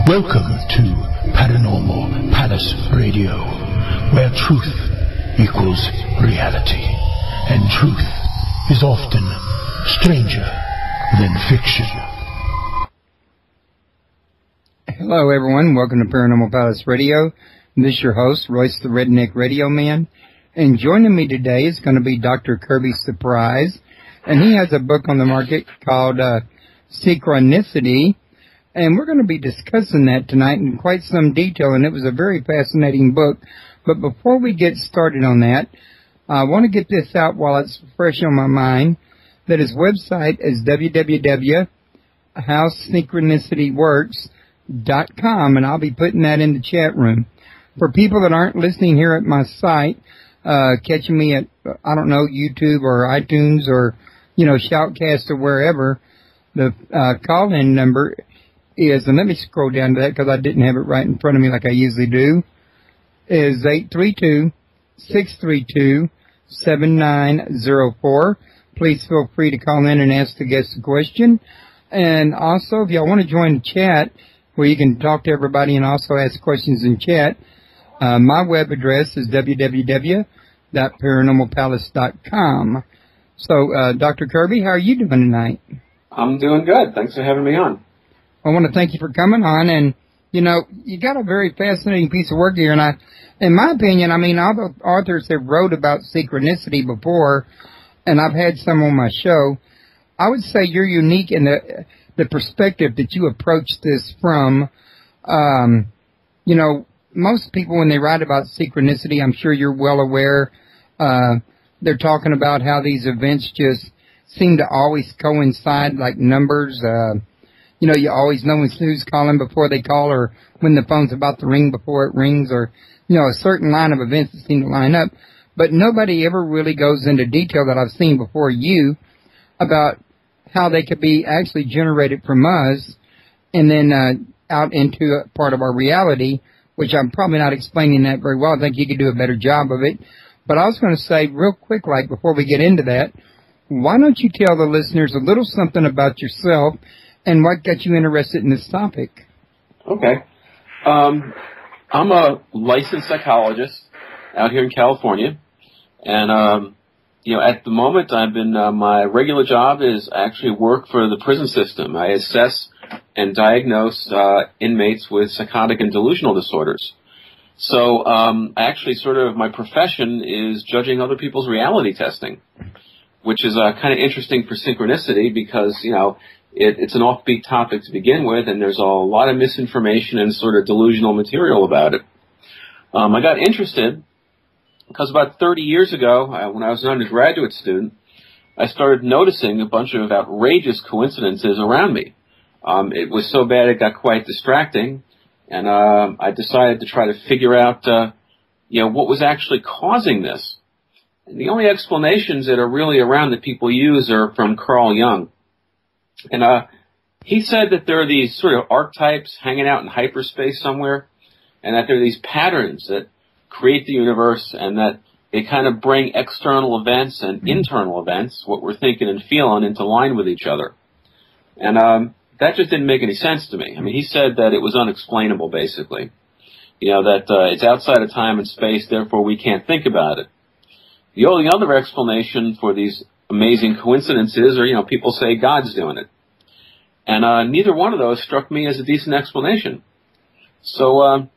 Welcome to Paranormal Palace Radio, where truth equals reality, and truth is often stranger than fiction. Hello everyone, welcome to Paranormal Palace Radio. This is your host, Royce the Redneck Radio Man, and joining me today is going to be Dr. Kirby Surprise, and he has a book on the market called Synchronicity, and we're going to be discussing that tonight in quite some detail, and it was a very fascinating book. But before we get started on that, I want to get this out while it's fresh on my mind, that his website is www.howsynchronicityworks.com, and I'll be putting that in the chat room. For people that aren't listening here at my site, catching me at, I don't know, YouTube or iTunes or, Shoutcast or wherever, the call-in number is, and let me scroll down to that because I didn't have it right in front of me like I usually do, is 832-632-7904. Please feel free to call in and ask the guest a question. And also, if y'all want to join the chat where you can talk to everybody and also ask questions in chat, my web address is www.paranormalpalace.com. So, Dr. Kirby, how are you doing tonight? I'm doing good. Thanks for having me on. I want to thank you for coming on, and, you got a very fascinating piece of work here, and in my opinion, all the authors have wrote about synchronicity before, and I've had some on my show. I would say you're unique in the perspective that you approach this from. Most people, when they write about synchronicity, I'm sure you're well aware, they're talking about how these events just seem to always coincide like numbers. You always know who's calling before they call, or when the phone's about to ring before it rings, or, a certain line of events that seem to line up. But nobody ever really goes into detail that I've seen before you about how they could be actually generated from us and then out into a part of our reality, which I'm probably not explaining that very well. I think you could do a better job of it. But I was going to say real quick, before we get into that, why don't you tell the listeners a little something about yourself and what got you interested in this topic? Okay. I'm a licensed psychologist out here in California. And, at the moment my regular job is actually work for the prison system. I assess and diagnose inmates with psychotic and delusional disorders. So actually my profession is judging other people's reality testing, which is kind of interesting for synchronicity because, it's an offbeat topic to begin with, and there's a lot of misinformation and sort of delusional material about it. I got interested because about 30 years ago, when I was an undergraduate student, I started noticing a bunch of outrageous coincidences around me. It was so bad it got quite distracting, and I decided to try to figure out, what was actually causing this. And the only explanations that are really around that people use are from Carl Jung. And he said that there are these sort of archetypes hanging out in hyperspace somewhere, and that there are these patterns that create the universe, and that they kind of bring external events and internal events, what we're thinking and feeling, into line with each other. And that just didn't make any sense to me. He said that it was unexplainable, basically. That it's outside of time and space, therefore we can't think about it. The only other explanation for these amazing coincidences are, people say God's doing it. And neither one of those struck me as a decent explanation. So,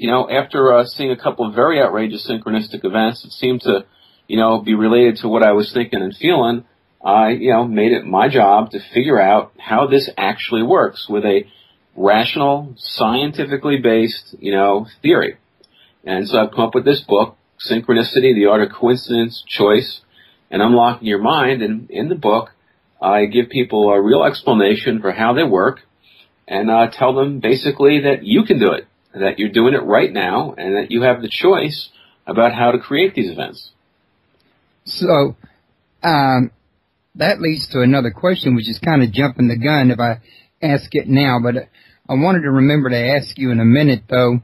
after seeing a couple of very outrageous synchronistic events that seemed to, be related to what I was thinking and feeling, I, made it my job to figure out how this actually works with a rational, scientifically based, theory. And so I've come up with this book, Synchronicity, The Art of Coincidence, Choice, and Unlocking Your Mind. And in the book, I give people a real explanation for how they work, and tell them basically that you can do it, that you're doing it right now, and that you have the choice about how to create these events. So, that leads to another question, which is kind of jumping the gun if I ask it now, but I wanted to remember to ask you in a minute, though.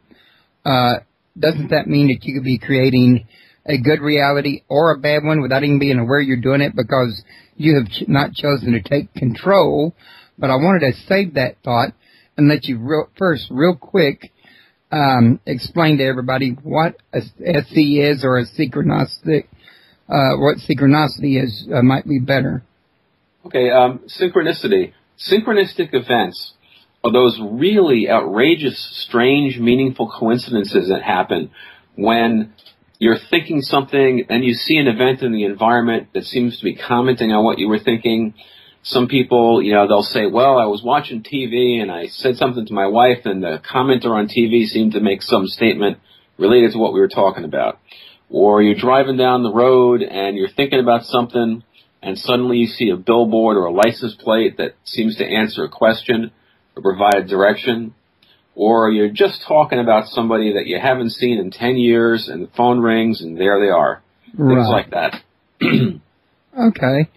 Doesn't that mean that you could be creating a good reality or a bad one without even being aware you're doing it because you have not chosen to take control? But I wanted to save that thought and let you real quick, explain to everybody what a SE is, or a synchronistic, what synchronicity is, might be better. Okay, synchronicity. Synchronistic events are those really outrageous, strange, meaningful coincidences that happen when you're thinking something and you see an event in the environment that seems to be commenting on what you were thinking. Some people, they'll say, well, I was watching TV and I said something to my wife and the commenter on TV seemed to make some statement related to what we were talking about. Or you're driving down the road and you're thinking about something and suddenly you see a billboard or a license plate that seems to answer a question or provide direction. Or you're just talking about somebody that you haven't seen in 10 years and the phone rings and there they are. Right. Things like that. Okay.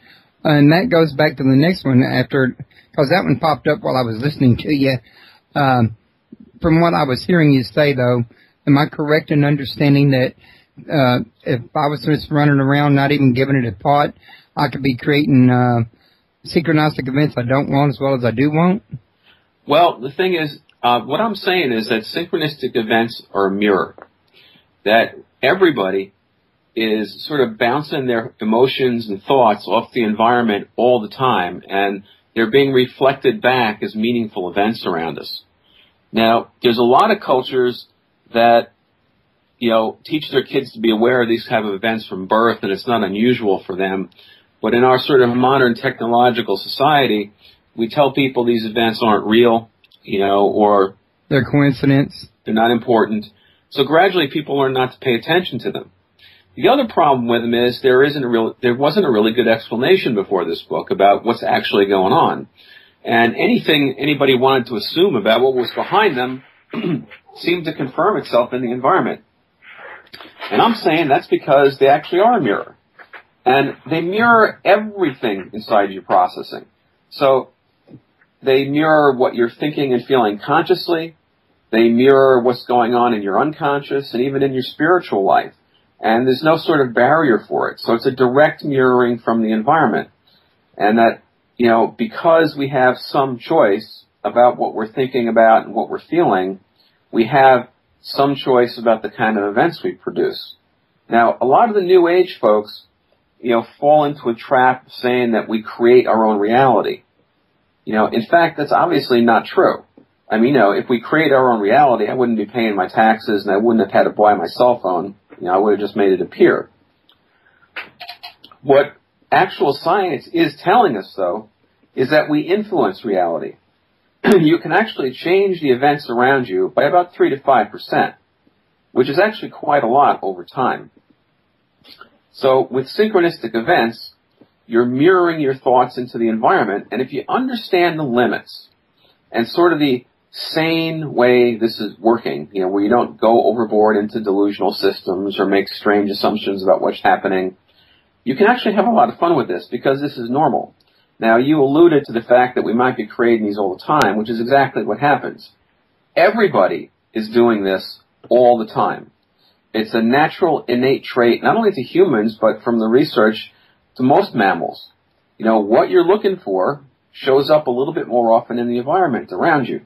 And that goes back to the next one because that one popped up while I was listening to you. From what I was hearing you say, though, am I correct in understanding that if I was just running around not even giving it a thought, I could be creating synchronistic events I don't want as well as I do want? Well, the thing is, what I'm saying is that synchronistic events are a mirror. That everybody is sort of bouncing their emotions and thoughts off the environment all the time, and they're being reflected back as meaningful events around us. Now, there's a lot of cultures that, teach their kids to be aware of these type of events from birth, and it's not unusual for them. But in our sort of modern technological society, we tell people these events aren't real, or they're coincidence. They're not important. So gradually people learn not to pay attention to them. The other problem with them is there wasn't a really good explanation before this book about what's actually going on. And anything anybody wanted to assume about what was behind them seemed to confirm itself in the environment. And I'm saying that's because they actually are a mirror. And they mirror everything inside your processing. So they mirror what you're thinking and feeling consciously. They mirror what's going on in your unconscious and even in your spiritual life. And there's no sort of barrier for it. So it's a direct mirroring from the environment. And that, because we have some choice about what we're thinking about and what we're feeling, we have some choice about the kind of events we produce. Now, a lot of the New Age folks, fall into a trap saying that we create our own reality. In fact, that's obviously not true. I mean, if we create our own reality, I wouldn't be paying my taxes and I wouldn't have had to buy my cell phone. I would have just made it appear. What actual science is telling us, though, is that we influence reality. You can actually change the events around you by about 3 to 5%, which is actually quite a lot over time. So with synchronistic events, you're mirroring your thoughts into the environment, and if you understand the limits and sort of the sane way this is working, where you don't go overboard into delusional systems or make strange assumptions about what's happening, you can actually have a lot of fun with this because this is normal. Now, you alluded to the fact that we might be creating these all the time, which is exactly what happens. Everybody is doing this all the time. It's a natural, innate trait, not only to humans, but from the research to most mammals. What you're looking for shows up a little bit more often in the environment around you.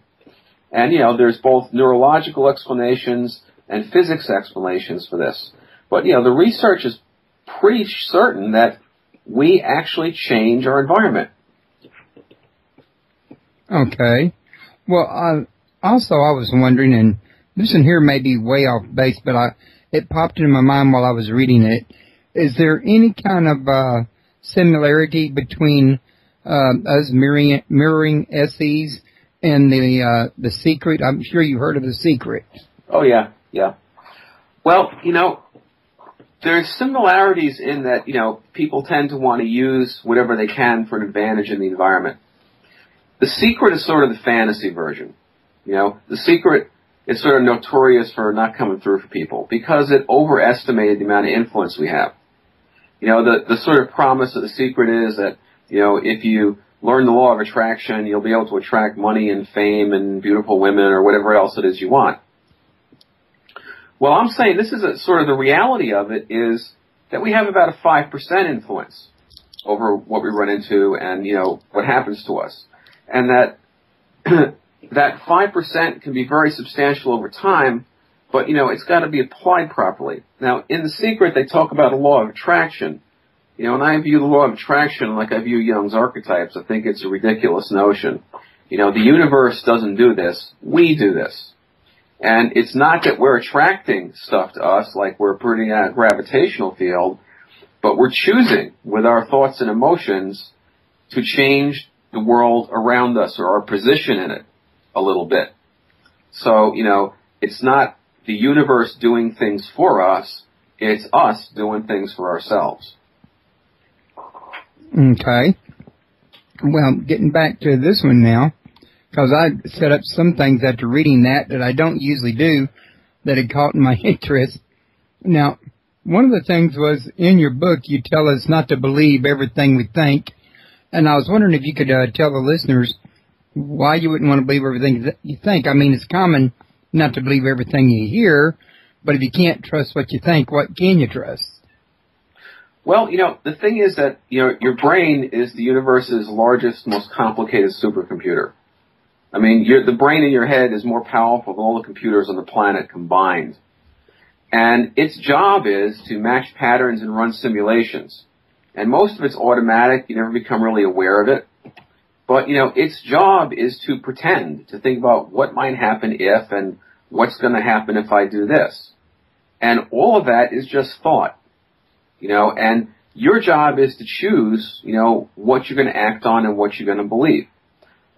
And, there's both neurological explanations and physics explanations for this. But, the research is pretty certain that we actually change our environment. Okay. Well, also I was wondering, and this one here may be way off base, but it popped into my mind while I was reading it. Is there any kind of similarity between us mirroring SEs and the Secret? I'm sure you heard of The Secret. Oh, yeah. Well, there's similarities in that, people tend to want to use whatever they can for an advantage in the environment. The Secret is sort of the fantasy version. The Secret is sort of notorious for not coming through for people because it overestimated the amount of influence we have. The sort of promise of The Secret is that, if you learn the law of attraction, you'll be able to attract money and fame and beautiful women or whatever else it is you want. Well, I'm saying this is sort of the reality of it is that we have about a 5% influence over what we run into and, what happens to us. And that that 5% can be very substantial over time, but, it's got to be applied properly. Now, in The Secret, they talk about a law of attraction. And I view the law of attraction like I view Jung's archetypes. I think it's a ridiculous notion. The universe doesn't do this. We do this. And it's not that we're attracting stuff to us like we're putting out a gravitational field, but we're choosing with our thoughts and emotions to change the world around us or our position in it a little bit. So, it's not the universe doing things for us. It's us doing things for ourselves. Okay. Well, getting back to this one now, because I set up some things after reading that I don't usually do that had caught my interest. Now, one of the things was in your book you tell us not to believe everything we think, and I was wondering if you could tell the listeners why you wouldn't want to believe everything that you think. I mean, it's common not to believe everything you hear, but if you can't trust what you think, what can you trust? Well, the thing is that, your brain is the universe's largest, most complicated supercomputer. I mean, the brain in your head is more powerful than all the computers on the planet combined. And its job is to match patterns and run simulations. And most of it's automatic. You never become really aware of it. But, its job is to pretend, to think about what might happen if and what's going to happen if I do this. And all of that is just thought. And your job is to choose, what you're going to act on and what you're going to believe.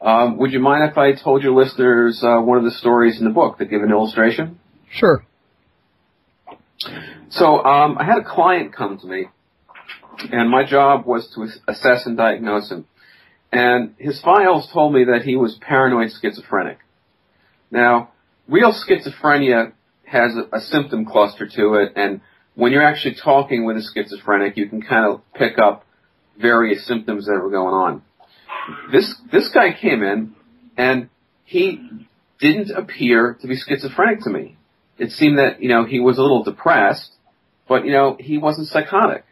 Would you mind if I told your listeners one of the stories in the book that give an illustration? Sure. So I had a client come to me, and my job was to assess and diagnose him. And his files told me that he was paranoid schizophrenic. Now, real schizophrenia has a symptom cluster to it, and when you're actually talking with a schizophrenic, you can kind of pick up various symptoms that were going on. This guy came in, and he didn't appear to be schizophrenic to me. It seemed that, he was a little depressed, but, he wasn't psychotic.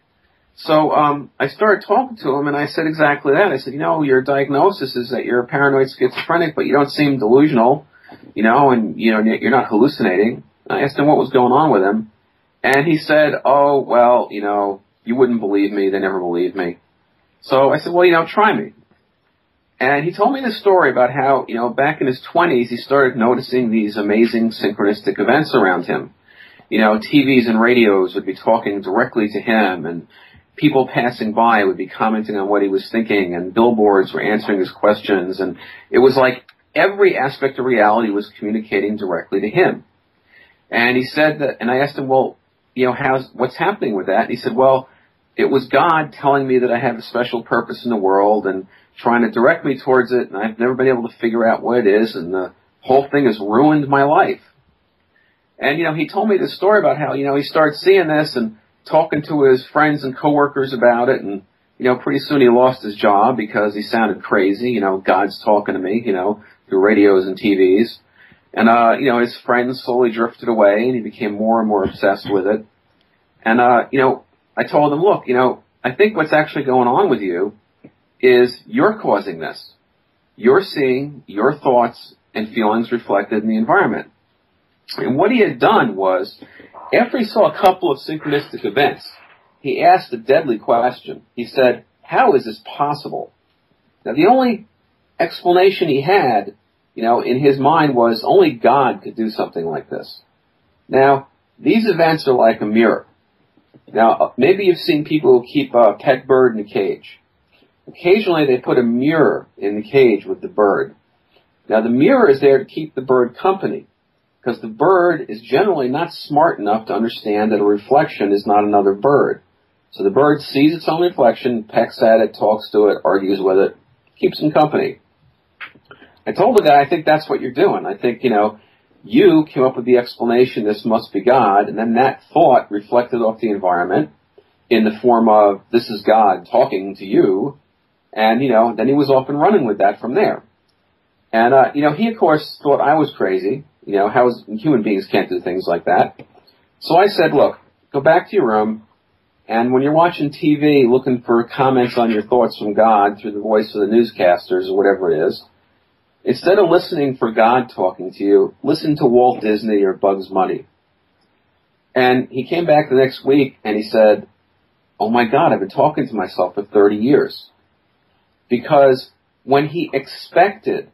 So I started talking to him, and I said exactly that. I said, your diagnosis is that you're a paranoid schizophrenic, but you don't seem delusional, and, you're not hallucinating. I asked him what was going on with him. And he said, oh, well, you wouldn't believe me. They never believed me. So I said, well, try me. And he told me this story about how, back in his 20s, he started noticing these amazing synchronistic events around him. TVs and radios would be talking directly to him, and people passing by would be commenting on what he was thinking, and billboards were answering his questions. And it was like every aspect of reality was communicating directly to him. And he said that, and I asked him, well, what's happening with that? And he said, well, it was God telling me that I have a special purpose in the world and trying to direct me towards it, and I've never been able to figure out what it is, and the whole thing has ruined my life. And, he told me this story about how, he started seeing this and talking to his friends and coworkers about it, and, pretty soon he lost his job because he sounded crazy. God's talking to me, through radios and TVs. And, his friends slowly drifted away, and he became more and more obsessed with it. And, I told him, look, I think what's actually going on with you is you're causing this. You're seeing your thoughts and feelings reflected in the environment. And what he had done was, after he saw a couple of synchronistic events, he asked a deadly question. He said, how is this possible? Now, the only explanation he had, in his mind was only God could do something like this. Now, these events are like a mirror. Now, maybe you've seen people who keep a pet bird in a cage. Occasionally, they put a mirror in the cage with the bird. Now, the mirror is there to keep the bird company, because the bird is generally not smart enough to understand that a reflection is not another bird. So the bird sees its own reflection, pecks at it, talks to it, argues with it, keeps him company. I told the guy, I think that's what you're doing. I think, you came up with the explanation, this must be God, and then that thought reflected off the environment in the form of, this is God talking to you, and, then he was off and running with that from there. And, he, of course, thought I was crazy. Human beings can't do things like that. So I said, look, go back to your room, and when you're watching TV looking for comments on your thoughts from God through the voice of the newscasters or whatever it is, Instead of listening for God talking to you, listen to Walt Disney or Bugs Bunny. And he came back the next week and he said, oh my God, I've been talking to myself for 30 years. Because when he expected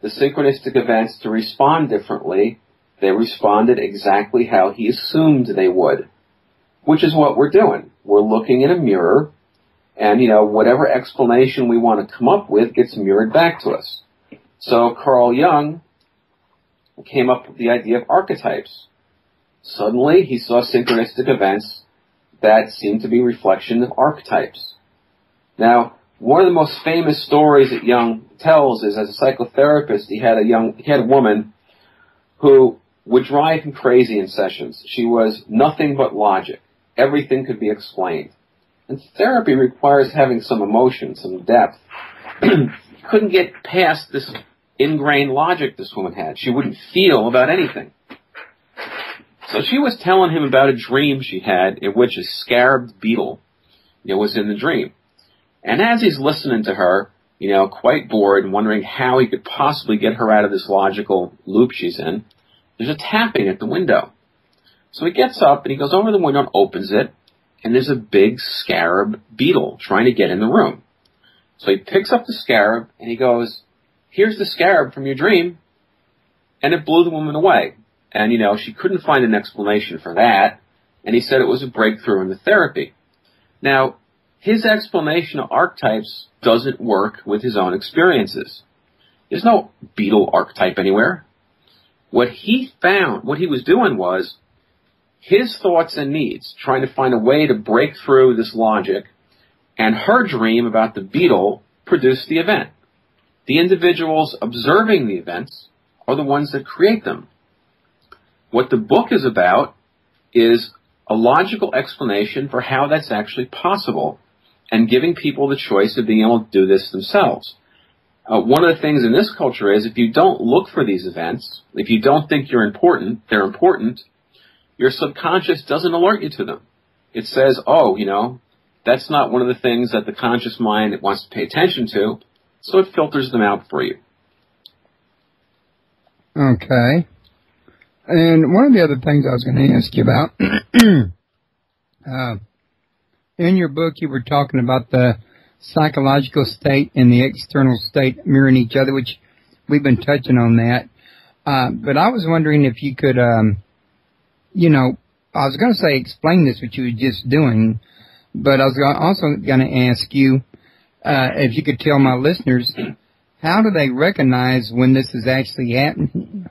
the synchronistic events to respond differently, they responded exactly how he assumed they would, which is what we're doing. We're looking in a mirror, and, whatever explanation we want to come up with gets mirrored back to us. So Carl Jung came up with the idea of archetypes. Suddenly, he saw synchronistic events that seemed to be reflection of archetypes. Now, one of the most famous stories that Jung tells is, as a psychotherapist, he had a woman who would drive him crazy in sessions. She was nothing but logic. Everything could be explained. And therapy requires having some emotion, some depth. He couldn't get past this ingrained logic this woman had. She wouldn't feel about anything. So she was telling him about a dream she had in which a scarabed beetle, was in the dream. And as he's listening to her, quite bored and wondering how he could possibly get her out of this logical loop she's in, there's a tapping at the window. So he gets up and he goes over to the window and opens it, and there's a big scarab beetle trying to get in the room. So he picks up the scarab and he goes, here's the scarab from your dream. And it blew the woman away. And, she couldn't find an explanation for that. And he said it was a breakthrough in the therapy. Now, his explanation of archetypes doesn't work with his own experiences. There's no beetle archetype anywhere. What he found, what he was doing was his thoughts and needs, trying to find a way to break through this logic, and her dream about the beetle produced the event. The individuals observing the events are the ones that create them. What the book is about is a logical explanation for how that's actually possible, and giving people the choice of being able to do this themselves. One of the things in this culture is if you don't look for these events, if you don't think they're important, your subconscious doesn't alert you to them. It says, that's not one of the things that the conscious mind wants to pay attention to, so it filters them out for you. Okay. And one of the other things I was going to ask you about, in your book you were talking about the psychological state and the external state mirroring each other, which we've been touching on that. But I was wondering if you could, I was going to say explain this, what you were just doing, but I was also going to ask you if you could tell my listeners, how do they recognize when this is actually happening?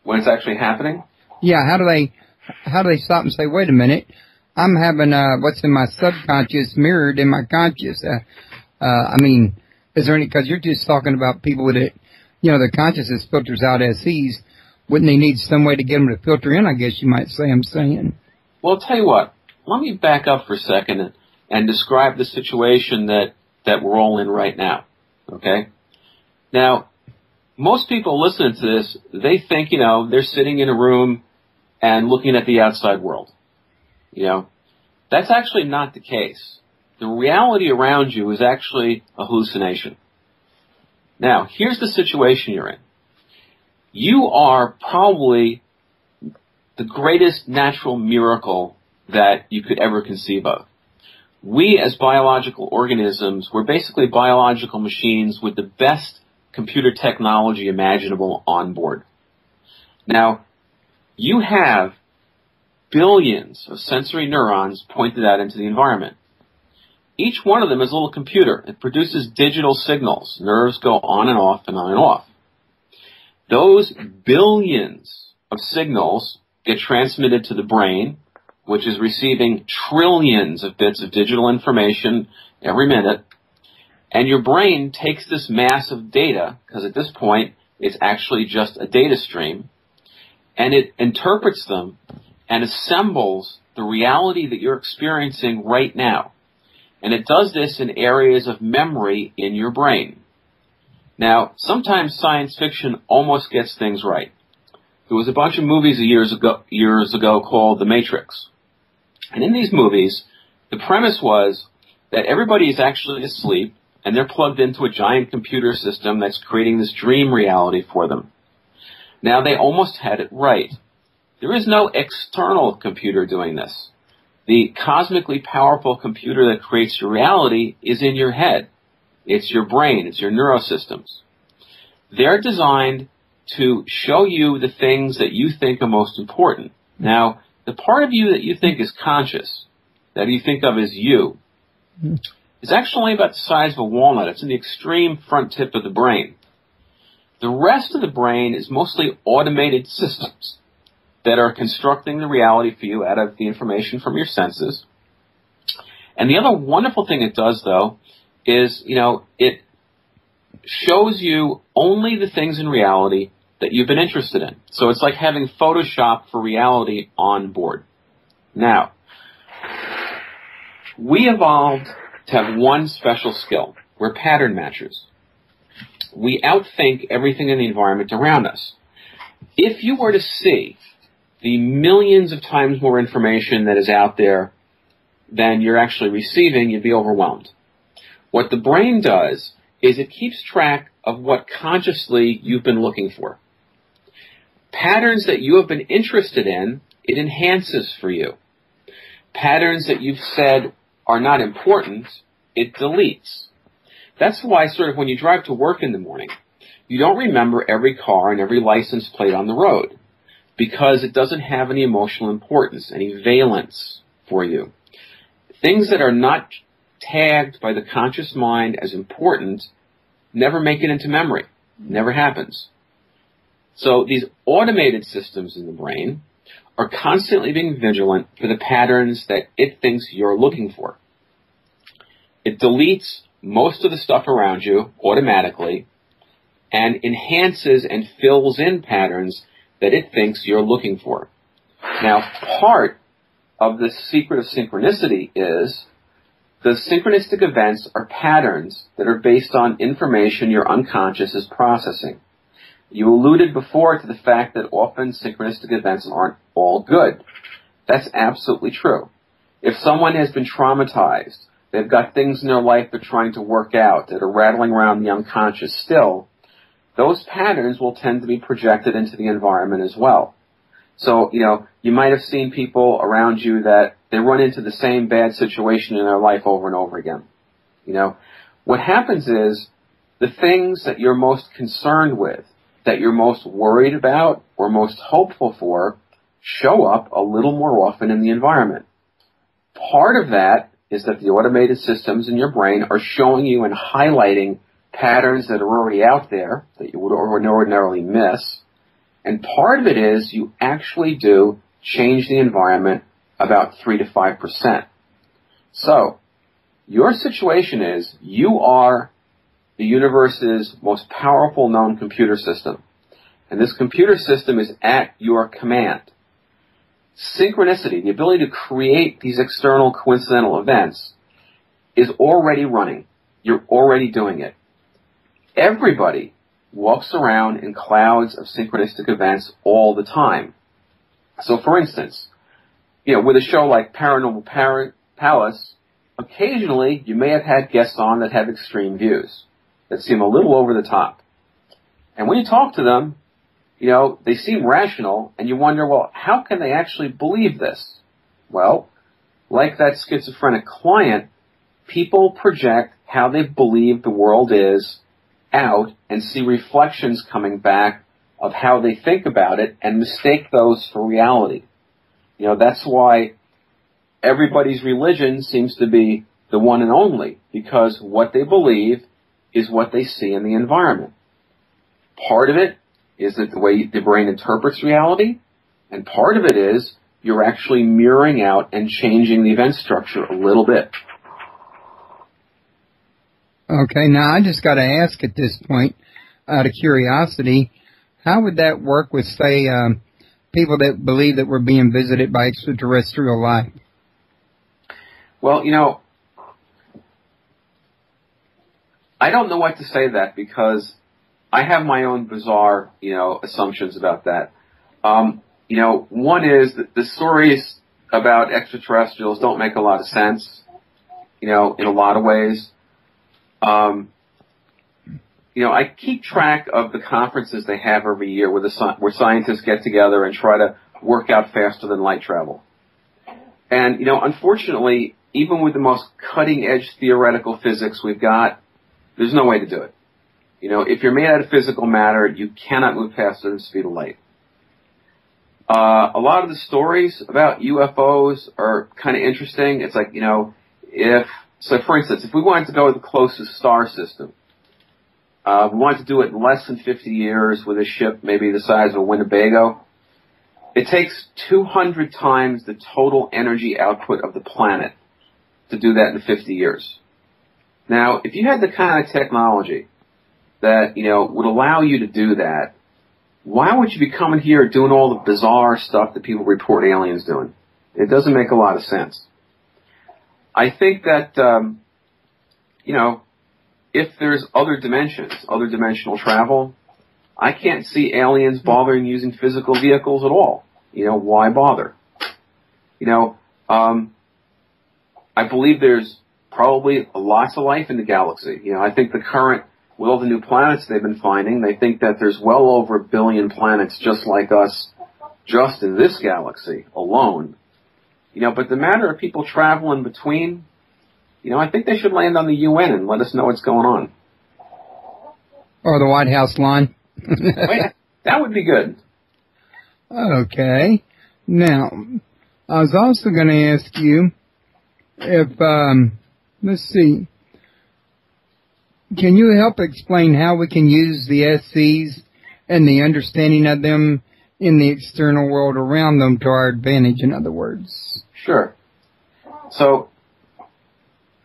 When it's actually happening? Yeah, how do they stop and say, wait a minute, I'm having what's in my subconscious mirrored in my conscious? Is there any, because you're just talking about people with it, their consciousness filters out SEs. Wouldn't they need some way to get them to filter in, I guess you might say I'm saying? Well, I'll tell you what, let me back up for a second and describe the situation that we're all in right now, okay? Now, most people listening to this, they think, they're sitting in a room and looking at the outside world. That's actually not the case. The reality around you is actually a hallucination. Now, here's the situation you're in. You are probably the greatest natural miracle that you could ever conceive of. We, as biological organisms, we're basically biological machines with the best computer technology imaginable on board. Now, you have billions of sensory neurons pointed out into the environment. Each one of them is a little computer. It produces digital signals. Nerves go on and off and on and off. Those billions of signals get transmitted to the brain, which is receiving trillions of bits of digital information every minute. And your brain takes this mass of data, because at this point it's actually just a data stream, and it interprets them and assembles the reality that you're experiencing right now. And it does this in areas of memory in your brain. Now, sometimes science fiction almost gets things right. There was a bunch of movies years ago called The Matrix. And in these movies, the premise was that everybody is actually asleep and they're plugged into a giant computer system that's creating this dream reality for them. Now, they almost had it right. There is no external computer doing this. The cosmically powerful computer that creates your reality is in your head. It's your brain. It's your neurosystems. They're designed to show you the things that you think are most important. Now, the part of you that you think is conscious, that you think of as you, is actually about the size of a walnut. It's in the extreme front tip of the brain. The rest of the brain is mostly automated systems that are constructing the reality for you out of the information from your senses. And the other wonderful thing it does, though, is, it shows you only the things in reality that you've been interested in. So it's like having Photoshop for reality on board. Now, we evolved to have one special skill. We're pattern matchers. We outthink everything in the environment around us. If you were to see the millions of times more information that is out there than you're actually receiving, you'd be overwhelmed. What the brain does is it keeps track of what consciously you've been looking for. Patterns that you have been interested in, it enhances for you. Patterns that you've said are not important, it deletes. That's why sort of when you drive to work in the morning, you don't remember every car and every license plate on the road because it doesn't have any emotional importance, any valence for you. Things that are not tagged by the conscious mind as important never make it into memory. Never happens. So these automated systems in the brain are constantly being vigilant for the patterns that it thinks you're looking for. It deletes most of the stuff around you automatically and enhances and fills in patterns that it thinks you're looking for. Now, part of the secret of synchronicity is the synchronistic events are patterns that are based on information your unconscious is processing. You alluded before to the fact that often synchronistic events aren't all good. That's absolutely true. If someone has been traumatized, they've got things in their life they're trying to work out that are rattling around the unconscious still, those patterns will tend to be projected into the environment as well. So, you might have seen people around you that they run into the same bad situation in their life over and over again. What happens is the things that you're most concerned with, that you're most worried about or most hopeful for, show up a little more often in the environment. Part of that is that the automated systems in your brain are showing you and highlighting patterns that are already out there that you would ordinarily miss. And part of it is you actually do change the environment about 3 to 5%. So, your situation is you are the universe's most powerful known computer system. And this computer system is at your command. Synchronicity, the ability to create these external coincidental events, is already running. You're already doing it. Everybody walks around in clouds of synchronistic events all the time. So, for instance, with a show like Paranormal Palace, occasionally you may have had guests on that have extreme views that seem a little over the top. And when you talk to them, they seem rational, and you wonder, well, how can they actually believe this? Well, like that schizophrenic client, people project how they believe the world is out and see reflections coming back of how they think about it and mistake those for reality. That's why everybody's religion seems to be the one and only, because what they believe is what they see in the environment. Part of it is that the way the brain interprets reality, and part of it is you're actually mirroring out and changing the event structure a little bit. Okay, now I just got to ask at this point, out of curiosity, how would that work with, say, people that believe that we're being visited by extraterrestrial life? Well, I don't know what to say to that because I have my own bizarre, assumptions about that. One is that the stories about extraterrestrials don't make a lot of sense, in a lot of ways. I keep track of the conferences they have every year where scientists get together and try to work out faster than light travel. And, unfortunately, even with the most cutting-edge theoretical physics we've got, there's no way to do it. If you're made out of physical matter, you cannot move faster than the speed of light. A lot of the stories about UFOs are kind of interesting. It's like, for instance, if we wanted to go to the closest star system, we wanted to do it in less than 50 years with a ship maybe the size of a Winnebago. It takes 200 times the total energy output of the planet to do that in 50 years. Now, if you had the kind of technology that, would allow you to do that, why would you be coming here doing all the bizarre stuff that people report aliens doing? It doesn't make a lot of sense. I think that, if there's other dimensions, other dimensional travel, I can't see aliens bothering using physical vehicles at all. Why bother? I believe there's probably lots of life in the galaxy. I think with all the new planets they've been finding, they think that there's well over 1 billion planets just like us, just in this galaxy alone. But the matter of people traveling between, I think they should land on the UN and let us know what's going on. Or the White House lawn. That would be good. Okay. Now, I was also going to ask you if, let's see, can you help explain how we can use the SCs and the understanding of them in the external world around them to our advantage, in other words? Sure. So,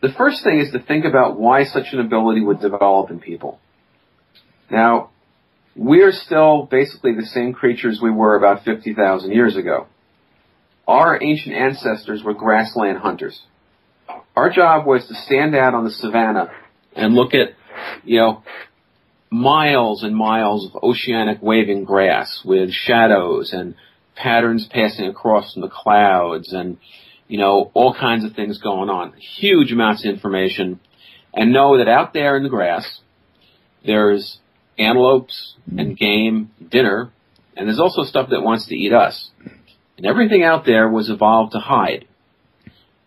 the first thing is to think about why such an ability would develop in people. Now, we're still basically the same creatures we were about 50,000 years ago. Our ancient ancestors were grassland hunters. Our job was to stand out on the savannah and look at, miles and miles of oceanic waving grass with shadows and patterns passing across from the clouds and, all kinds of things going on. Huge amounts of information. And know that out there in the grass, there's antelopes and game, dinner, and there's also stuff that wants to eat us. And everything out there was evolved to hide.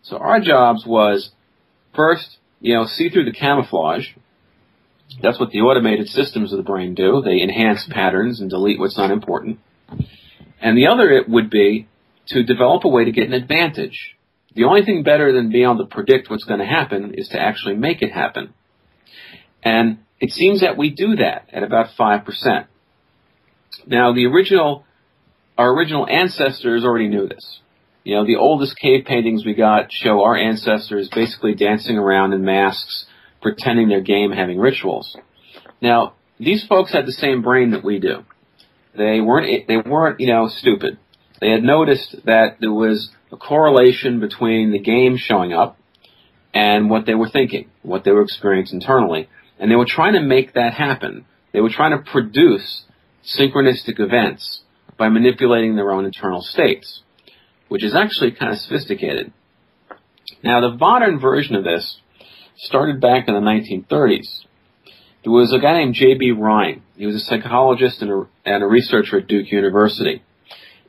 So our jobs was, first, see through the camouflage. That's what the automated systems of the brain do. They enhance patterns and delete what's not important. And the other would be to develop a way to get an advantage. The only thing better than being able to predict what's going to happen is to actually make it happen. And it seems that we do that at about 5%. Now, our original ancestors already knew this. The oldest cave paintings we got show our ancestors basically dancing around in masks, pretending they're game, having rituals. Now, these folks had the same brain that we do. They weren't, stupid. They had noticed that there was a correlation between the game showing up and what they were thinking, what they were experiencing internally. And they were trying to make that happen. They were trying to produce synchronistic events by manipulating their own internal states, which is actually kind of sophisticated. Now, the modern version of this started back in the 1930s. There was a guy named J.B. Rhine. He was a psychologist and a researcher at Duke University.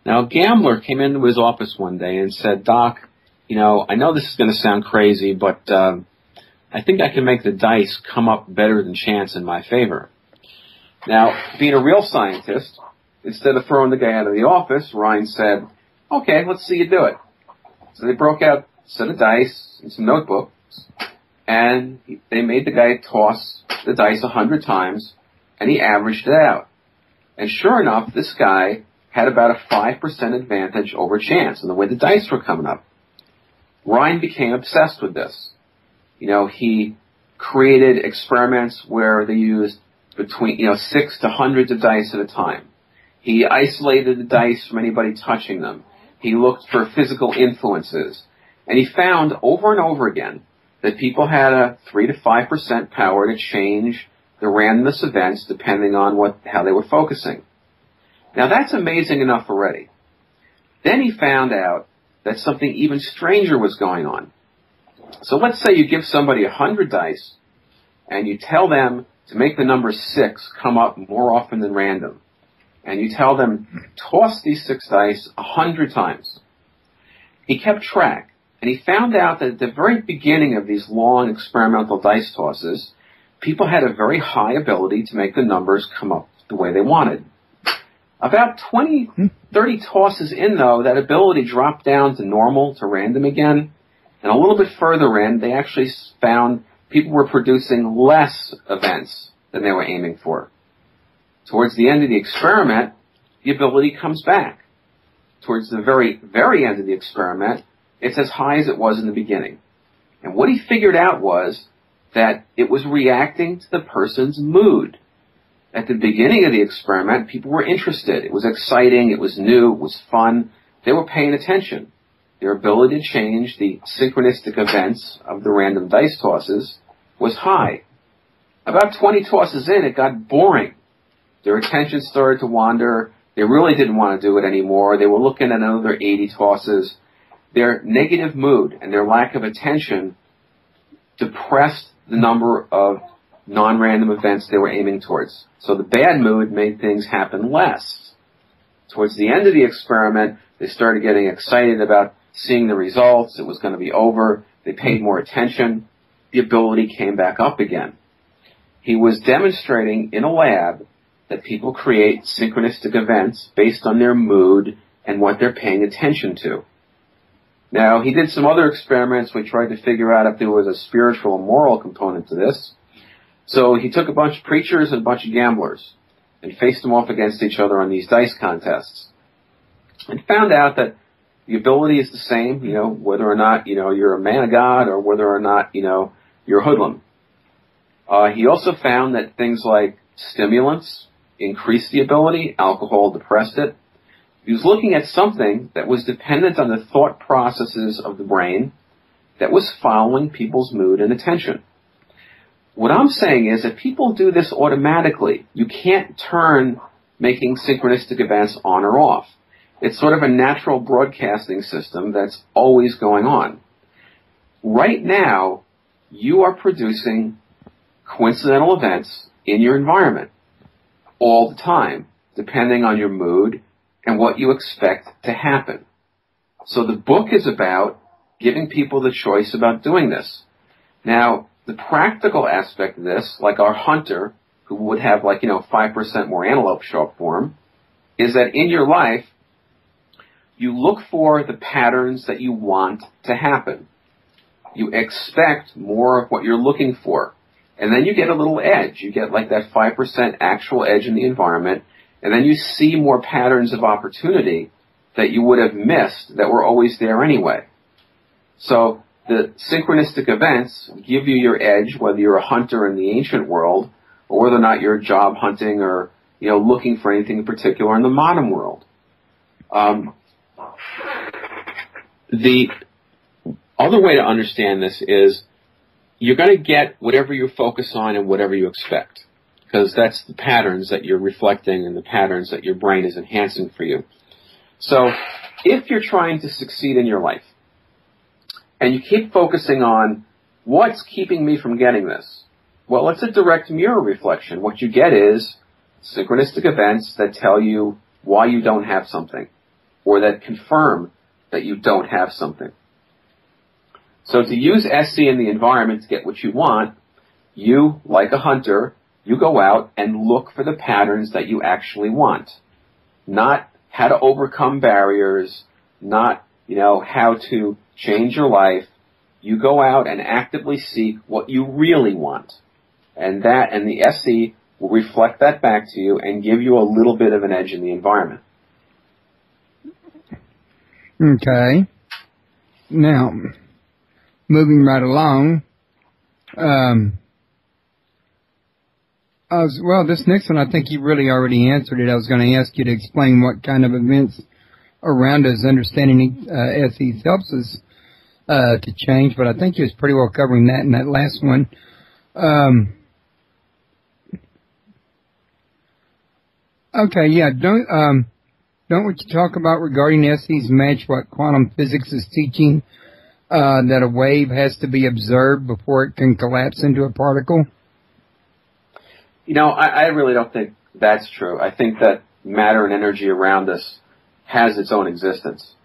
Now, a gambler came into his office one day and said, "Doc, I know this is going to sound crazy, but I think I can make the dice come up better than chance in my favor." Now, being a real scientist, instead of throwing the guy out of the office, Ryan said, "Okay, let's see you do it." So they broke out a set of dice and some notebooks, and they made the guy toss the dice 100 times, and he averaged it out. And sure enough, this guy had about a 5% advantage over chance in the way the dice were coming up. Ryan became obsessed with this. He created experiments where they used between, 6 to hundreds of dice at a time. He isolated the dice from anybody touching them. He looked for physical influences. And he found over and over again that people had a 3 to 5% power to change the randomness events depending on how they were focusing. Now that's amazing enough already. Then he found out that something even stranger was going on. So let's say you give somebody 100 dice, and you tell them to make the number 6 come up more often than random, and you tell them, toss these 6 dice 100 times. He kept track, and he found out that at the very beginning of these long experimental dice tosses, people had a very high ability to make the numbers come up the way they wanted. About 20, 30 tosses in, though, that ability dropped down to normal, to random again, and a little bit further in, they actually found people were producing less events than they were aiming for. Towards the end of the experiment, the ability comes back. Towards the very, very end of the experiment, it's as high as it was in the beginning. And what he figured out was that it was reacting to the person's mood. At the beginning of the experiment, people were interested. It was exciting, it was new, it was fun. They were paying attention. Their ability to change the synchronistic events of the random dice tosses was high. About 20 tosses in, it got boring. Their attention started to wander. They really didn't want to do it anymore. They were looking at another 80 tosses. Their negative mood and their lack of attention depressed the number of non-random events they were aiming towards. So the bad mood made things happen less. Towards the end of the experiment, they started getting excited about seeing the results. It was going to be over. They paid more attention. The ability came back up again. He was demonstrating in a lab that people create synchronistic events based on their mood and what they're paying attention to. Now, he did some other experiments. We tried to figure out if there was a spiritual or moral component to this. So he took a bunch of preachers and a bunch of gamblers and faced them off against each other on these dice contests, and found out that the ability is the same, whether or not, you're a man of God or whether or not, you're a hoodlum. He also found that things like stimulants increased the ability, alcohol depressed it. He was looking at something that was dependent on the thought processes of the brain that was following people's mood and attention. What I'm saying is that people do this automatically. You can't turn making synchronistic events on or off. It's sort of a natural broadcasting system that's always going on. Right now, you are producing coincidental events in your environment all the time, depending on your mood and what you expect to happen. So the book is about giving people the choice about doing this. Now, the practical aspect of this, like our hunter, who would have 5% more antelope show up for him, is that in your life, you look for the patterns that you want to happen. You expect more of what you're looking for. And then you get a little edge. You get that 5% actual edge in the environment. And then you see more patterns of opportunity that you would have missed that were always there anyway. So the synchronistic events give you your edge, whether you're a hunter in the ancient world or whether or not you're job hunting or, looking for anything in particular in the modern world. The other way to understand this is you're going to get whatever you focus on and whatever you expect, because that's the patterns that you're reflecting and the patterns that your brain is enhancing for you. So if you're trying to succeed in your life and you keep focusing on what's keeping me from getting this, well, it's a direct mirror reflection. What you get is synchronistic events that tell you why you don't have something or that confirm that you don't have something. So to use SC in the environment to get what you want, you, like a hunter, you go out and look for the patterns that you actually want. Not how to overcome barriers, not, how to change your life. You go out and actively seek what you really want. And the SC will reflect that back to you and give you a little bit of an edge in the environment. Okay. Now, moving right along, this next one, I think you really already answered it. I was going to ask you to explain what kind of events around us, understanding SEs helps us to change, but I think you was pretty well covering that in that last one. Okay, yeah, don't what you talk about regarding SEs match what quantum physics is teaching, that a wave has to be observed before it can collapse into a particle? I really don't think that's true. I think that matter and energy around us has its own existence.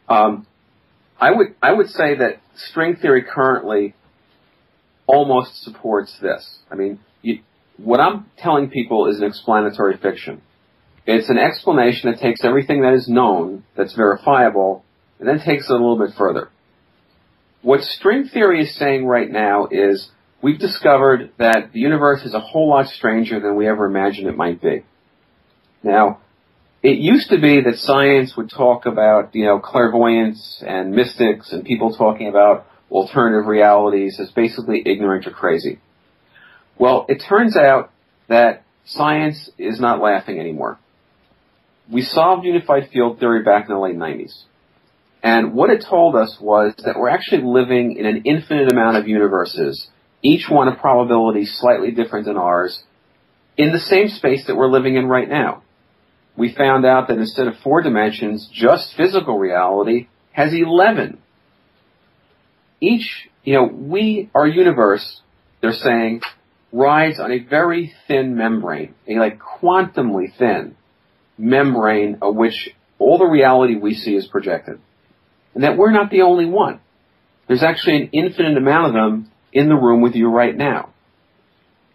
I would say that string theory currently almost supports this. I mean, what I'm telling people is an explanatory fiction. It's an explanation that takes everything that is known, that's verifiable, and then takes it a little bit further. What string theory is saying right now is we've discovered that the universe is a whole lot stranger than we ever imagined it might be. Now, it used to be that science would talk about, clairvoyance and mystics and people talking about alternative realities as basically ignorant or crazy. Well, it turns out that science is not laughing anymore. We solved unified field theory back in the late 90s. And what it told us was that we're actually living in an infinite amount of universes, each one a probability slightly different than ours, in the same space that we're living in right now. We found out that instead of 4 dimensions, just physical reality has 11. Our universe, they're saying, rides on a very thin membrane, quantumly thin membrane of which all the reality we see is projected. And that we're not the only one. There's actually an infinite amount of them in the room with you right now.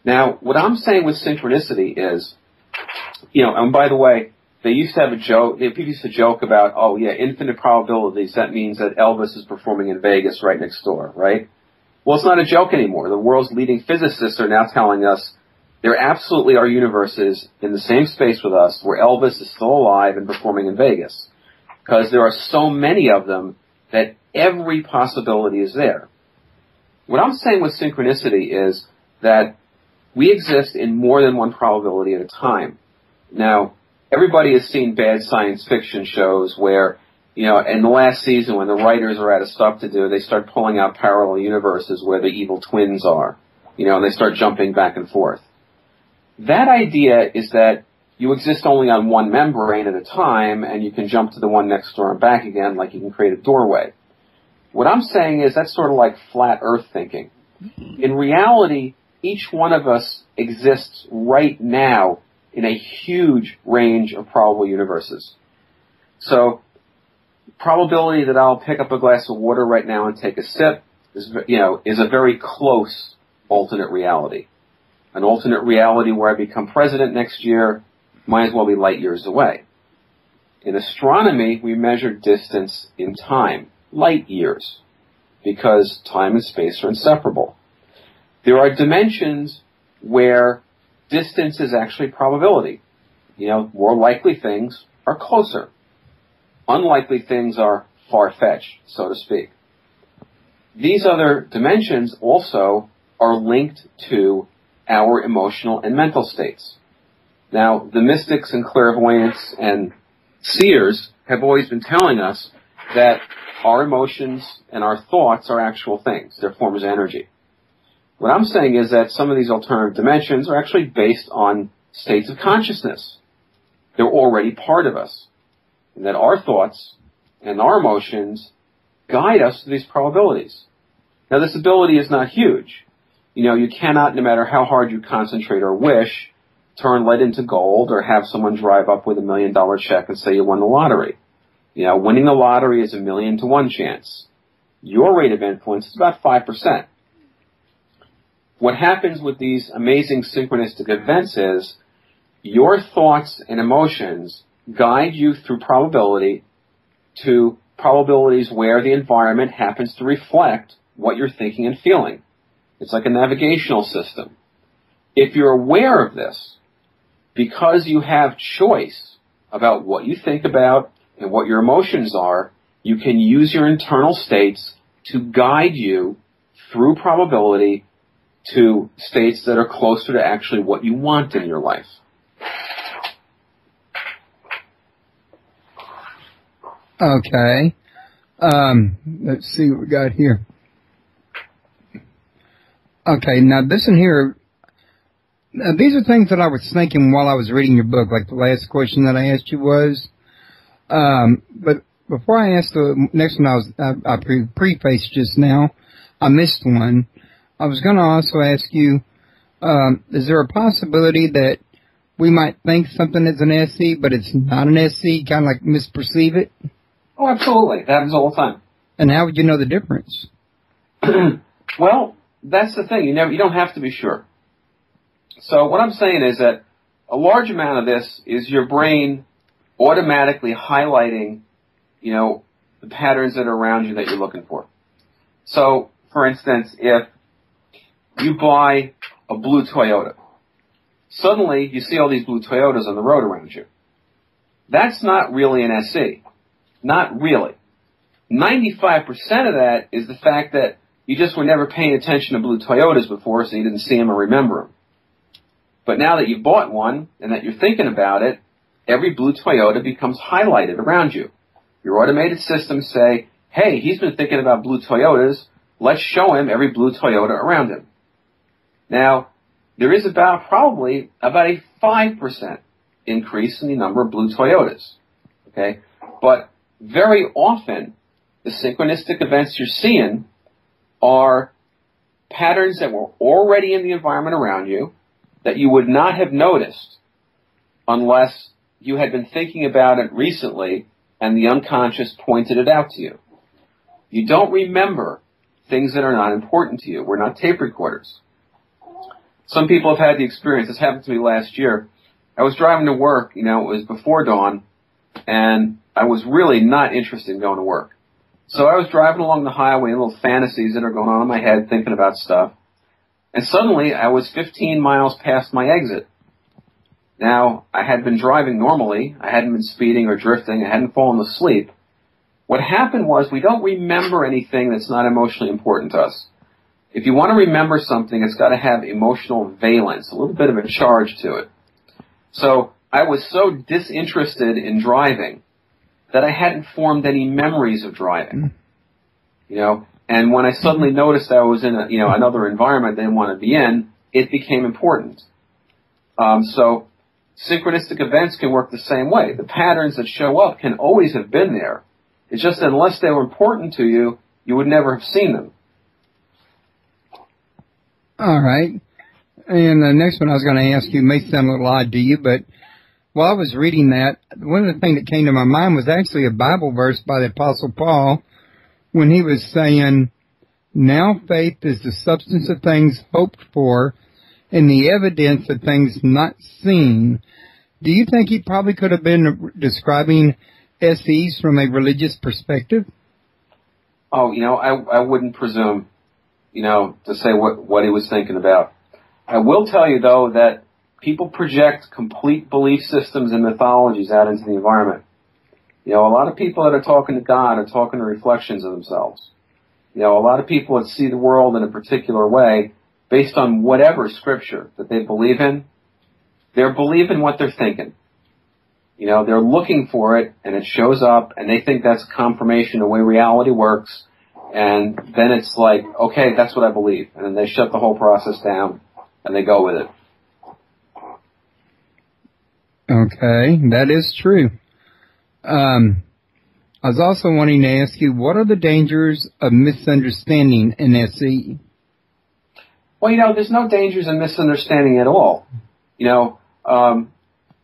Now, what I'm saying with synchronicity is, and by the way, they used to have a joke, people used to joke about, infinite probabilities, that means that Elvis is performing in Vegas right next door, right? Well, it's not a joke anymore. The world's leading physicists are now telling us there absolutely are universes in the same space with us where Elvis is still alive and performing in Vegas. Because there are so many of them that every possibility is there. What I'm saying with synchronicity is that we exist in more than one probability at a time. Now, everybody has seen bad science fiction shows where, in the last season when the writers are out of stuff to do, they start pulling out parallel universes where the evil twins are, and they start jumping back and forth. That idea is that you exist only on one membrane at a time, and you can jump to the one next door and back again, like you can create a doorway. What I'm saying is that's sort of like flat earth thinking. In reality, each one of us exists right now in a huge range of probable universes. So, probability that I'll pick up a glass of water right now and take a sip is a very close alternate reality. An alternate reality where I become president next year might as well be light years away. In astronomy, we measure distance in time, light years, because time and space are inseparable. There are dimensions where distance is actually probability. More likely things are closer. Unlikely things are far-fetched, so to speak. These other dimensions also are linked to our emotional and mental states. Now, the mystics and clairvoyants and seers have always been telling us that our emotions and our thoughts are actual things. They're forms of energy. What I'm saying is that some of these alternative dimensions are actually based on states of consciousness. They're already part of us. And that our thoughts and our emotions guide us to these probabilities. Now, this ability is not huge. You cannot, no matter how hard you concentrate or wish, turn lead into gold or have someone drive up with $1 million check and say you won the lottery. Winning the lottery is 1,000,000 to 1 chance. Your rate of influence is about 5%. What happens with these amazing synchronistic events is your thoughts and emotions guide you through probability to probabilities where the environment happens to reflect what you're thinking and feeling. It's like a navigational system. If you're aware of this, because you have choice about what you think about and what your emotions are, you can use your internal states to guide you through probability to states that are closer to actually what you want in your life. Okay. Let's see what we got here. Okay, now listen here. These are things that I was thinking while I was reading your book, like the last question that I asked you was. But before I asked the next one, I prefaced just now. I missed one. I was going to also ask you, Is there a possibility that we might think something is an SE, but it's not an SE, kind of like misperceive it? Oh, absolutely. That happens all the time. And how would you know the difference? Well, that's the thing. You don't have to be sure. So what I'm saying is that a large amount of this is your brain automatically highlighting, the patterns that are around you that you're looking for. So, for instance, if you buy a blue Toyota, suddenly you see all these blue Toyotas on the road around you. That's not really an SE. Not really. 95% of that is the fact that you just were never paying attention to blue Toyotas before, so you didn't see them or remember them. But now that you've bought one and that you're thinking about it, every blue Toyota becomes highlighted around you. Your automated systems say, hey, he's been thinking about blue Toyotas. Let's show him every blue Toyota around him. Now, there is probably about a 5% increase in the number of blue Toyotas. Okay? But very often, the synchronistic events you're seeing are patterns that were already in the environment around you that you would not have noticed unless you had been thinking about it recently and the unconscious pointed it out to you. You don't remember things that are not important to you. We're not tape recorders. Some people have had the experience. This happened to me last year. I was driving to work, it was before dawn, and I was really not interested in going to work. So I was driving along the highway, little fantasies that are going on in my head, thinking about stuff. And suddenly, I was 15 miles past my exit. Now, I had been driving normally. I hadn't been speeding or drifting. I hadn't fallen asleep. What happened was we don't remember anything that's not emotionally important to us. If you want to remember something, it's got to have emotional valence, a little bit of a charge to it. So I was so disinterested in driving that I hadn't formed any memories of driving. And when I suddenly noticed I was in another environment I didn't want to be in, it became important. So synchronistic events can work the same way. The patterns that show up can always have been there. It's just that unless they were important to you, you would never have seen them. All right. And the next one I was going to ask you may sound a little odd to you, but while I was reading that, one of the things that came to my mind was actually a Bible verse by the Apostle Paul when he was saying, now faith is the substance of things hoped for and the evidence of things not seen. Do you think he probably could have been describing SEs from a religious perspective? Oh, I wouldn't presume, to say what he was thinking about. I will tell you, though, that people project complete belief systems and mythologies out into the environment. A lot of people that are talking to God are talking to reflections of themselves. A lot of people that see the world in a particular way based on whatever scripture that they believe in, they're believing what they're thinking. They're looking for it, and it shows up, and they think that's confirmation of the way reality works, and then it's like, okay, that's what I believe. And then they shut the whole process down, and they go with it. Okay, that is true. I was also wanting to ask you, what are the dangers of misunderstanding an SE? Well, there's no dangers in misunderstanding at all.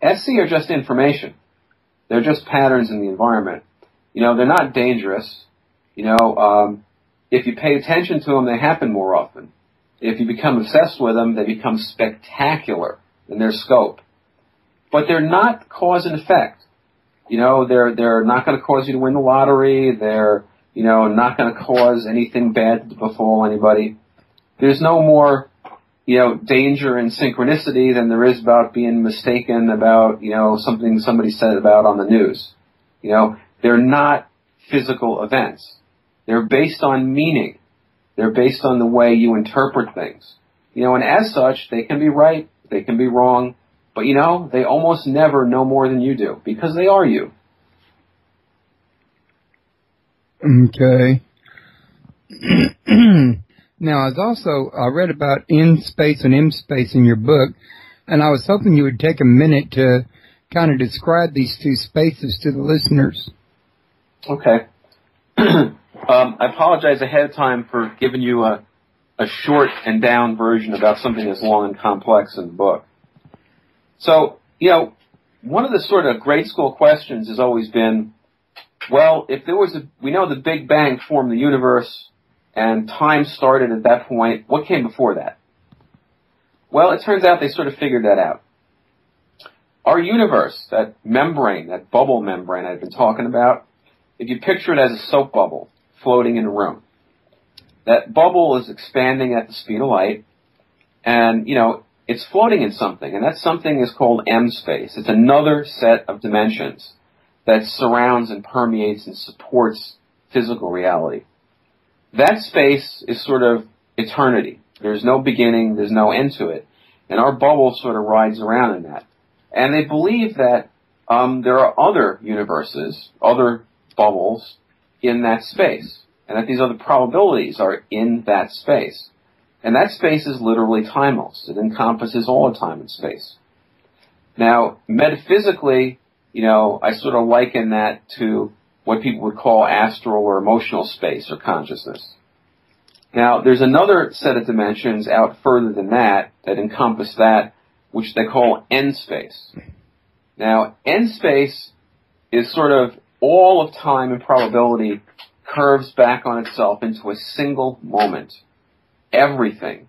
SE are just information. They're just patterns in the environment. They're not dangerous. If you pay attention to them, they happen more often. If you become obsessed with them, they become spectacular in their scope. But they're not cause and effect. They're not going to cause you to win the lottery. They're, not going to cause anything bad to befall anybody. There's no more, danger in synchronicity than there is about being mistaken about, something somebody said about on the news. They're not physical events. They're based on meaning. They're based on the way you interpret things. And as such, they can be right, they can be wrong, but they almost never know more than you do, because they are you. Okay. Now, I read about in space and M space in your book, and I was hoping you would take a minute to kind of describe these two spaces to the listeners. Okay. I apologize ahead of time for giving you a a short and down version about something as long and complex in the book. So, one of the sort of grade school questions has always been, well, if there was we know the Big Bang formed the universe and time started at that point, what came before that? Well, it turns out they sort of figured that out. Our universe, that membrane, that bubble membrane I've been talking about, if you picture it as a soap bubble floating in a room, that bubble is expanding at the speed of light, and, it's floating in something, and that something is called M space. It's another set of dimensions that surrounds and permeates and supports physical reality. That space is sort of eternity. There's no beginning, there's no end to it, and our bubble sort of rides around in that. And they believe that there are other universes, other bubbles in that space, and that these other probabilities are in that space. And that space is literally timeless. It encompasses all of time and space. Now, metaphysically, I sort of liken that to what people would call astral or emotional space or consciousness. Now, there's another set of dimensions out further than that encompass that, which they call N space. Now, N space is sort of all of time and probability curves back on itself into a single moment. Everything.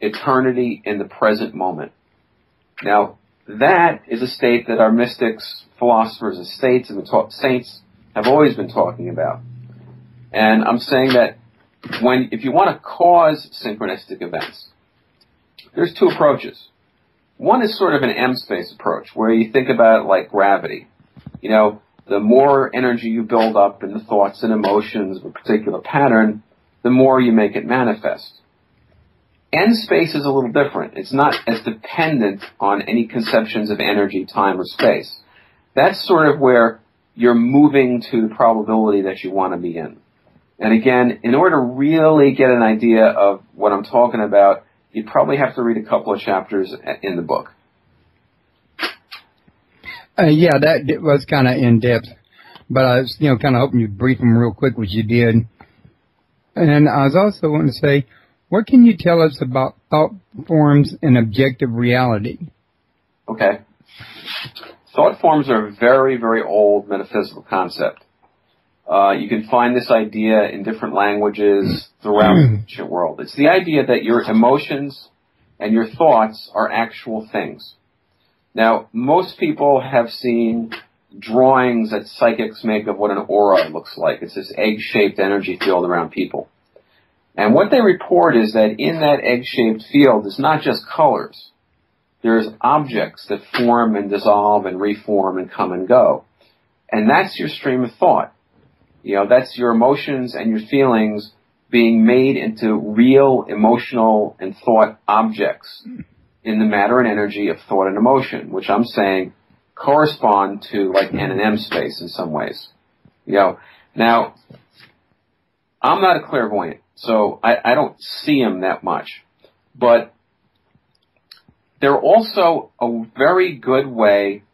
Eternity in the present moment. Now, that is a state that our mystics, philosophers, and saints have always been talking about. And I'm saying that if you want to cause synchronistic events, there's two approaches. One is sort of an M-space approach, where you think about it like gravity. The more energy you build up in the thoughts and emotions of a particular pattern, the more you make it manifest. N-space is a little different. It's not as dependent on any conceptions of energy, time, or space. That's sort of where you're moving to the probability that you want to be in. And again, in order to really get an idea of what I'm talking about, you'd probably have to read a couple of chapters in the book. Yeah, that was kind of in-depth. But I was, kind of hoping you'd brief them real quick, which you did. And I was also wanting to say, what can you tell us about thought forms and objective reality? Okay. Thought forms are a very, very old metaphysical concept. You can find this idea in different languages throughout the ancient world. It's the idea that your emotions and your thoughts are actual things. Now, most people have seen drawings that psychics make of what an aura looks like. It's this egg-shaped energy field around people. And what they report is that in that egg-shaped field is not just colors. There's objects that form and dissolve and reform and come and go. And that's your stream of thought. That's your emotions and your feelings being made into real emotional and thought objects in the matter and energy of thought and emotion, which I'm saying correspond to like N and M space in some ways. Now, I'm not a clairvoyant, so I don't see them that much. But they're also a very good way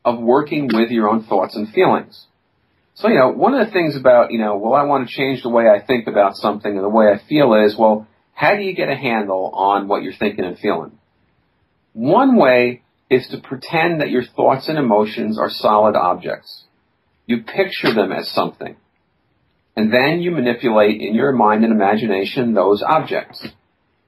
of working with your own thoughts and feelings. So, one of the things about, I want to change the way I think about something or the way I feel is, well, how do you get a handle on what you're thinking and feeling? One way is to pretend that your thoughts and emotions are solid objects. You picture them as something. And then you manipulate in your mind and imagination those objects.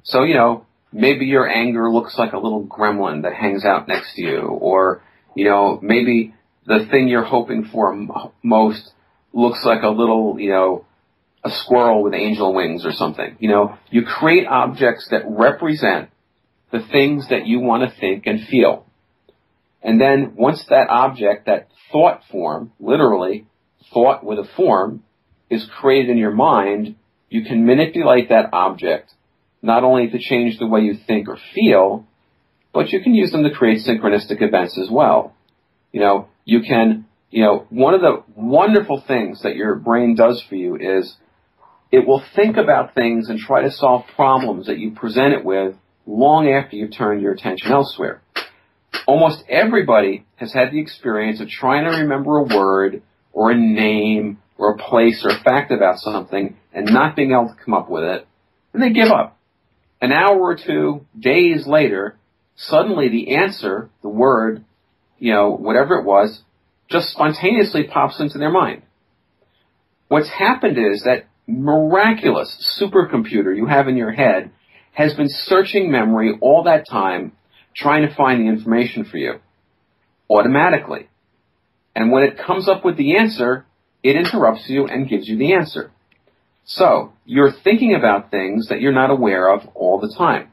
So, maybe your anger looks like a little gremlin that hangs out next to you, or, maybe the thing you're hoping for most looks like a little, a squirrel with angel wings or something. You create objects that represent the things that you want to think and feel. And then once that object, that thought form, literally thought with a form, is created in your mind, you can manipulate that object not only to change the way you think or feel, but you can use them to create synchronistic events as well. You can, one of the wonderful things that your brain does for you is it will think about things and try to solve problems that you present it with long after you've turned your attention elsewhere. Almost everybody has had the experience of trying to remember a word or a name or a place or a fact about something and not being able to come up with it, and they give up. an hour or two, days later, suddenly the answer, the word, whatever it was, just spontaneously pops into their mind. What's happened is that miraculous supercomputer you have in your head has been searching memory all that time, trying to find the information for you, automatically. And when it comes up with the answer, it interrupts you and gives you the answer. So, you're thinking about things that you're not aware of all the time.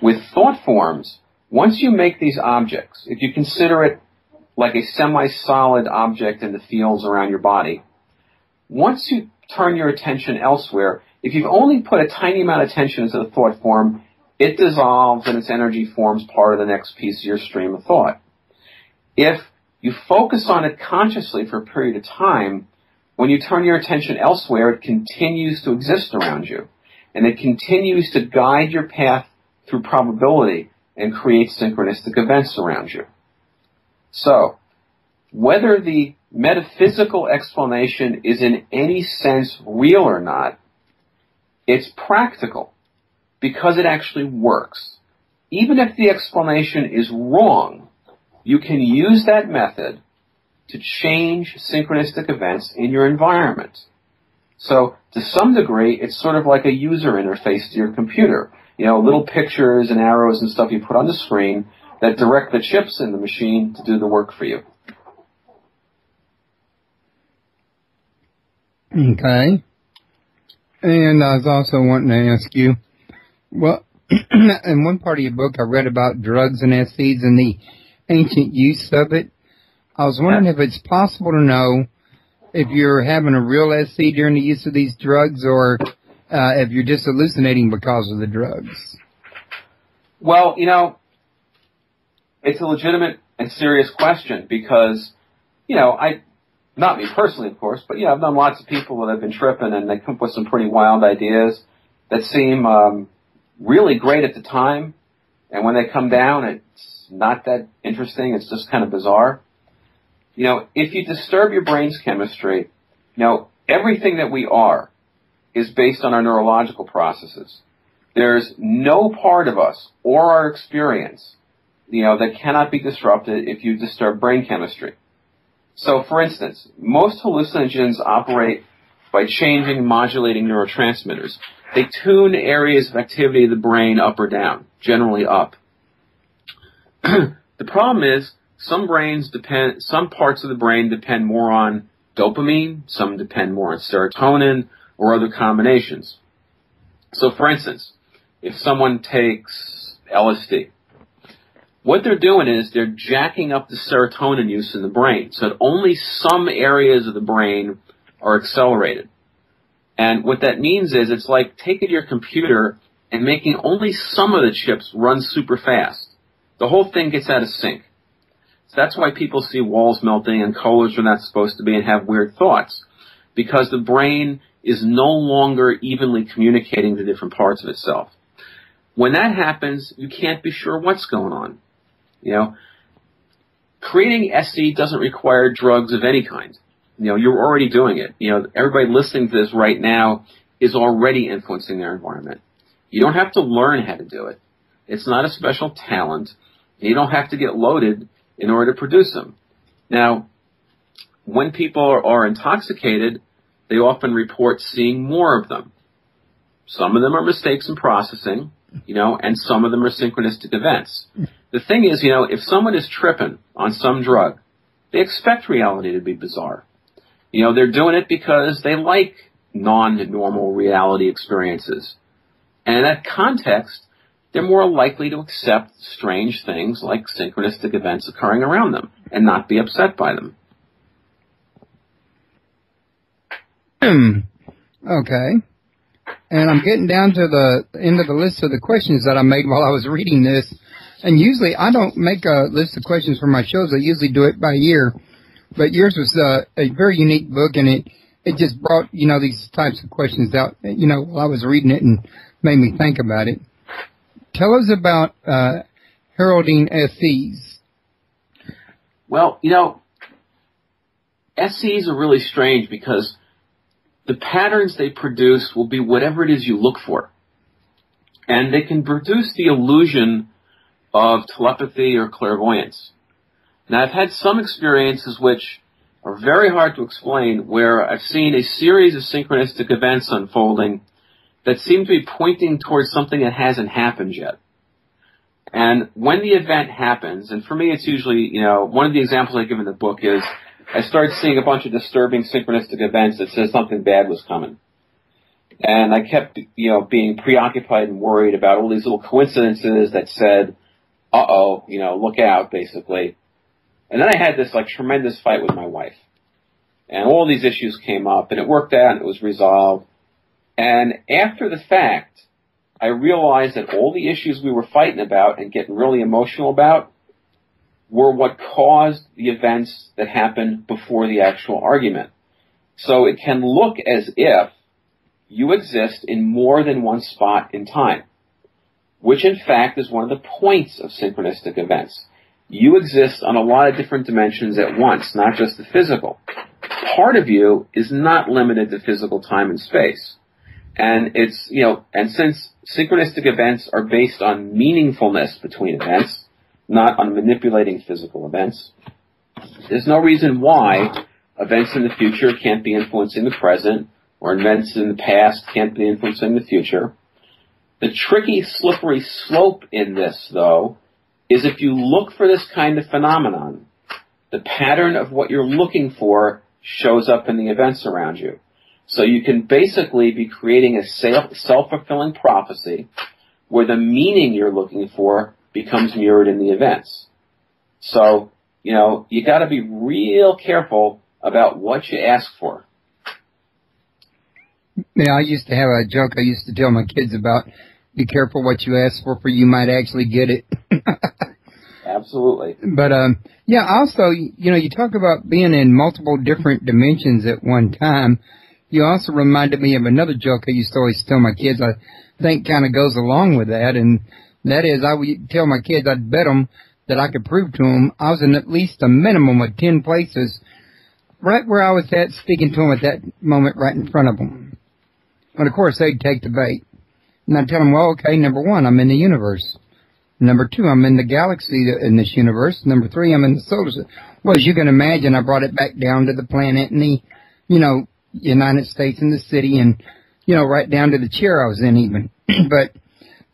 With thought forms, once you make these objects, if you consider it like a semi-solid object in the fields around your body, once you turn your attention elsewhere, if you've only put a tiny amount of attention into the thought form, it dissolves and its energy forms part of the next piece of your stream of thought. If you focus on it consciously for a period of time, when you turn your attention elsewhere, it continues to exist around you, and it continues to guide your path through probability and create synchronistic events around you. So, whether the metaphysical explanation is in any sense real or not, it's practical because it actually works. Even if the explanation is wrong, you can use that method to change synchronistic events in your environment. So, to some degree, it's sort of like a user interface to your computer. Little pictures and arrows and stuff you put on the screen that direct the chips in the machine to do the work for you. Okay. And I was also wanting to ask you, well, in one part of your book I read about drugs and SCs and the ancient use of it. I was wondering if it's possible to know if you're having a real SC during the use of these drugs or if you're just hallucinating because of the drugs. Well, it's a legitimate and serious question because, not me personally, of course, but I've known lots of people that have been tripping and they come up with some pretty wild ideas that seem really great at the time, and when they come down, it's not that interesting. It's just kind of bizarre. If you disturb your brain's chemistry, everything that we are is based on our neurological processes. There's no part of us or our experience, that cannot be disrupted if you disturb brain chemistry. So, for instance, most hallucinogens operate by changing and modulating neurotransmitters. They tune areas of activity of the brain up or down, generally up. The problem is, some parts of the brain depend more on dopamine, some depend more on serotonin, or other combinations. So, for instance, if someone takes LSD, what they're doing is they're jacking up the serotonin use in the brain so that only some areas of the brain are accelerated. And what that means is it's like taking your computer and making only some of the chips run super fast. The whole thing gets out of sync. So that's why people see walls melting and colors are not supposed to be and have weird thoughts, because the brain is no longer evenly communicating the different parts of itself. When that happens, you can't be sure what's going on. Creating SE doesn't require drugs of any kind. You're already doing it. Everybody listening to this right now is already influencing their environment. You don't have to learn how to do it. It's not a special talent. You don't have to get loaded in order to produce them. Now, when people are intoxicated, they often report seeing more of them. Some of them are mistakes in processing, and some of them are synchronistic events. The thing is, if someone is tripping on some drug, they expect reality to be bizarre. They're doing it because they like non-normal reality experiences. And in that context, they're more likely to accept strange things like synchronistic events occurring around them and not be upset by them. Okay. And I'm getting down to the end of the list of the questions that I made while I was reading this. And usually I don't make a list of questions for my shows. I usually do it by year. But yours was a very unique book, and it just brought, these types of questions out, while I was reading it and made me think about it. Tell us about heralding SEs. Well, SEs are really strange because the patterns they produce will be whatever it is you look for. And they can produce the illusion of telepathy or clairvoyance. Now, I've had some experiences which are very hard to explain, where I've seen a series of synchronistic events unfolding that seem to be pointing towards something that hasn't happened yet. And when the event happens, and for me it's usually, one of the examples I give in the book is I started seeing a bunch of disturbing synchronistic events that says something bad was coming. And I kept, being preoccupied and worried about all these little coincidences that said, look out, basically. And then I had this, tremendous fight with my wife. And all these issues came up, and it worked out, and it was resolved. And after the fact, I realized that all the issues we were fighting about and getting really emotional about were what caused the events that happened before the actual argument. So it can look as if you exist in more than one spot in time, which in fact is one of the points of synchronistic events. You exist on a lot of different dimensions at once, not just the physical. Part of you is not limited to physical time and space. And it's, and since synchronistic events are based on meaningfulness between events, not on manipulating physical events, there's no reason why events in the future can't be influencing the present, or events in the past can't be influencing the future. The tricky, slippery slope in this, though, is if you look for this kind of phenomenon, the pattern of what you're looking for shows up in the events around you. So you can basically be creating a self-fulfilling prophecy where the meaning you're looking for becomes mirrored in the events. So, you got to be real careful about what you ask for. Yeah, I used to have a joke I used to tell my kids about: be careful what you ask for you might actually get it. Absolutely. But, also, you talk about being in multiple different dimensions at one time. You also reminded me of another joke I used to always tell my kids, I think kind of goes along with that, and that is I would tell my kids I'd bet them that I could prove to them I was in at least a minimum of 10 places right where I was at, speaking to them at that moment right in front of them. But, of course, they'd take the bait. And I'd tell them, well, okay, number one, I'm in the universe. Number two, I'm in the galaxy in this universe. Number three, I'm in the solar system. Well, as you can imagine, I brought it back down to the planet and the, United States and the city and, right down to the chair I was in even. But,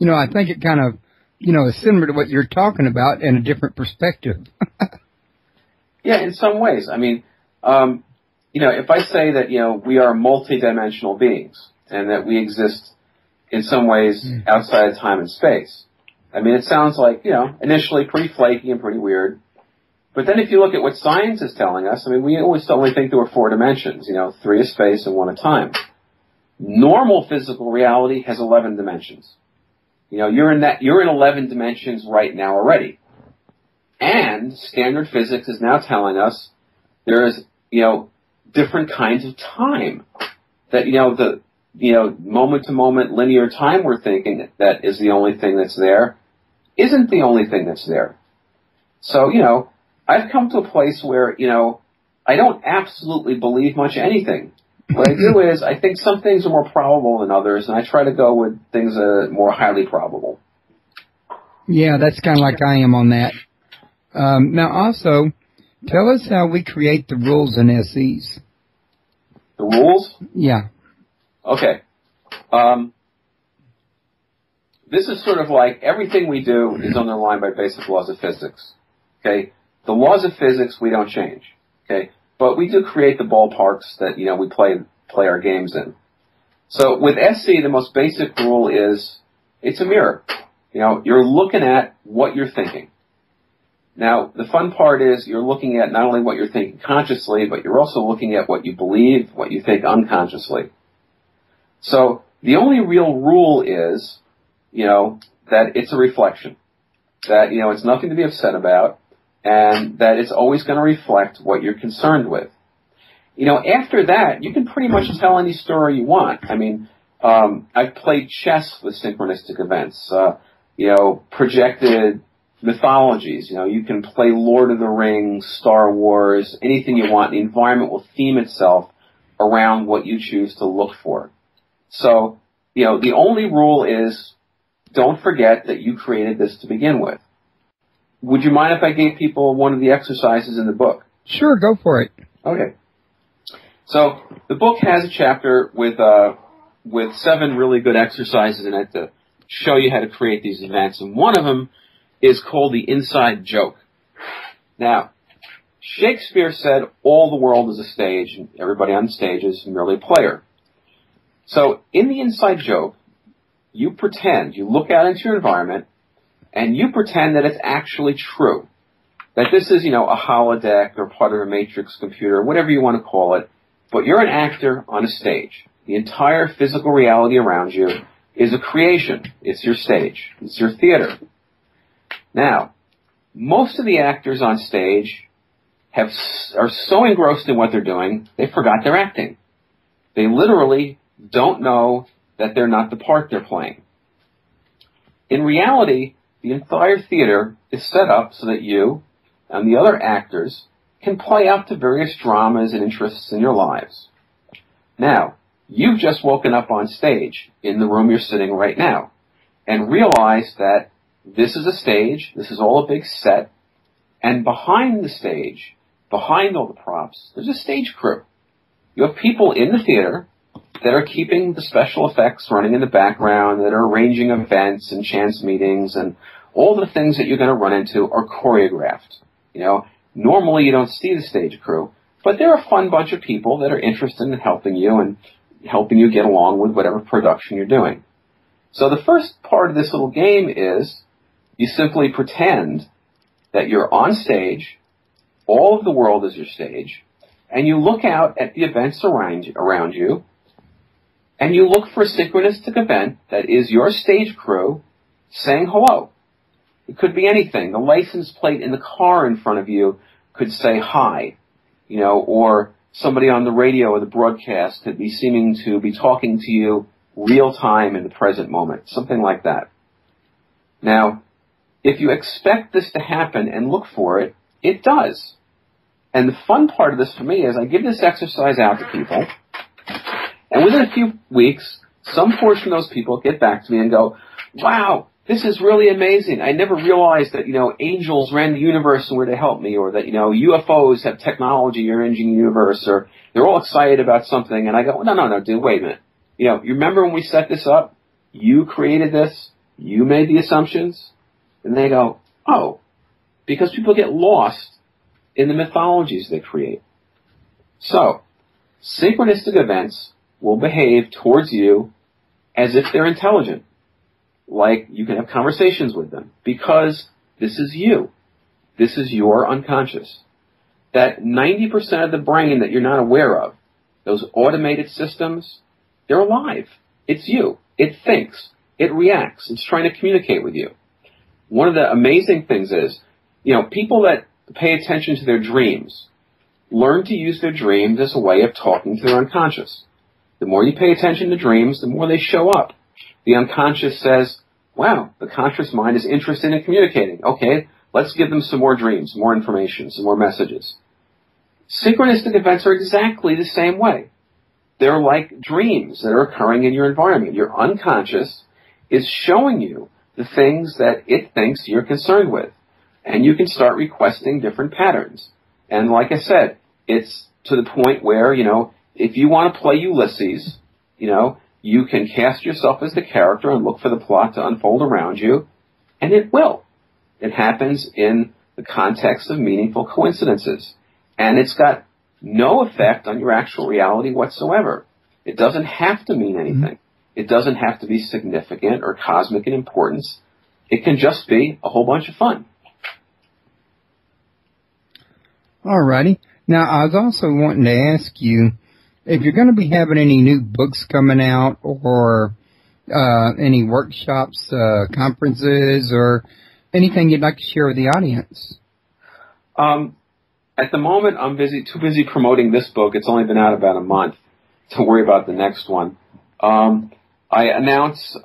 I think it kind of, is similar to what you're talking about in a different perspective. Yeah, in some ways. I mean, if I say that, we are multidimensional beings and that we exist in some ways outside of time and space, I mean, it sounds like, initially pretty flaky and pretty weird. But then if you look at what science is telling us, I mean, we always only think there were 4 dimensions, 3 is space and 1 is time. Normal physical reality has 11 dimensions. You're in 11 dimensions right now already. And standard physics is now telling us there's, different kinds of time. That, the moment to moment linear time we're thinking that is the only thing that's there isn't the only thing that's there. So, I've come to a place where, I don't absolutely believe much anything. What I do is I think some things are more probable than others, and I try to go with things that are more highly probable. Yeah, that's kind of like I am on that. Now, also, tell us how we create the rules in SEs. The rules? Yeah. Okay. This is sort of like everything we do is underlined by basic laws of physics. Okay? The laws of physics we don't change. Okay? But we do create the ballparks that, we play our games in. So with SC, the most basic rule is it's a mirror. You're looking at what you're thinking. Now, the fun part is you're looking at not only what you're thinking consciously, but you're also looking at what you believe, what you think unconsciously. So the only real rule is, that it's a reflection. That, it's nothing to be upset about, and that it's always going to reflect what you're concerned with. After that, you can pretty much tell any story you want. I mean, I've played chess with synchronistic events, projected mythologies. You can play Lord of the Rings, Star Wars, anything you want. The environment will theme itself around what you choose to look for. So, the only rule is don't forget that you created this to begin with. Would you mind if I gave people one of the exercises in the book? Sure, go for it. Okay. So the book has a chapter with 7 really good exercises in it to show you how to create these events, and one of them is called the inside joke. Now, Shakespeare said all the world is a stage, and everybody on the stage is merely a player. So in the inside joke, you look out into your environment, and you pretend that it's actually true. That this is, a holodeck or part of a matrix computer, whatever you want to call it, but you're an actor on a stage. The entire physical reality around you is a creation. It's your stage. It's your theater. Now, most of the actors on stage are so engrossed in what they're doing, they forgot they're acting. They literally don't know that they're not the part they're playing. In reality, the entire theater is set up so that you and the other actors can play out the various dramas and interests in your lives. Now, you've just woken up on stage in the room you're sitting right now and realized that this is a stage, this is all a big set, and behind the stage, behind all the props, there's a stage crew. You have people in the theater that are keeping the special effects running in the background, that are arranging events and chance meetings, and all the things that you're going to run into are choreographed. Normally you don't see the stage crew, but they're a fun bunch of people that are interested in helping you and helping you get along with whatever production you're doing. So the first part of this little game is you simply pretend that you're on stage, all of the world is your stage, and you look out at the events around you, and you look for a synchronistic event that is your stage crew saying hello. It could be anything. The license plate in the car in front of you could say hi, or somebody on the radio or the broadcast could be seeming to be talking to you real time in the present moment, something like that. Now, if you expect this to happen and look for it, it does. And the fun part of this for me is I give this exercise out to people, and within a few weeks, some portion of those people get back to me and go, wow, this is really amazing. I never realized that, angels ran the universe and were to help me, or that, UFOs have technology arranging the universe, or they're all excited about something. And I go, no, dude, wait a minute. You remember when we set this up? You created this. You made the assumptions. And they go, oh, because people get lost in the mythologies they create. So, synchronistic events will behave towards you as if they're intelligent. Like you can have conversations with them, because this is you. This is your unconscious. That 90% of the brain that you're not aware of, those automated systems, they're alive. It's you. It thinks. It reacts. It's trying to communicate with you. One of the amazing things is, people that pay attention to their dreams learn to use their dreams as a way of talking to their unconscious. The more you pay attention to dreams, the more they show up. The unconscious says, wow, the conscious mind is interested in communicating. Okay, let's give them some more dreams, more information, some more messages. Synchronistic events are exactly the same way. They're like dreams that are occurring in your environment. Your unconscious is showing you the things that it thinks you're concerned with. And you can start requesting different patterns. And like I said, it's to the point where, if you want to play Ulysses, you can cast yourself as the character and look for the plot to unfold around you, and it will. It happens in the context of meaningful coincidences. And it's got no effect on your actual reality whatsoever. It doesn't have to mean anything. It doesn't have to be significant or cosmic in importance. It can just be a whole bunch of fun. Alrighty. Now, I was also wanting to ask you, if you're going to be having any new books coming out, or any workshops, conferences, or anything you'd like to share with the audience. At the moment, I'm too busy promoting this book. It's only been out about a month to worry about the next one. I announce,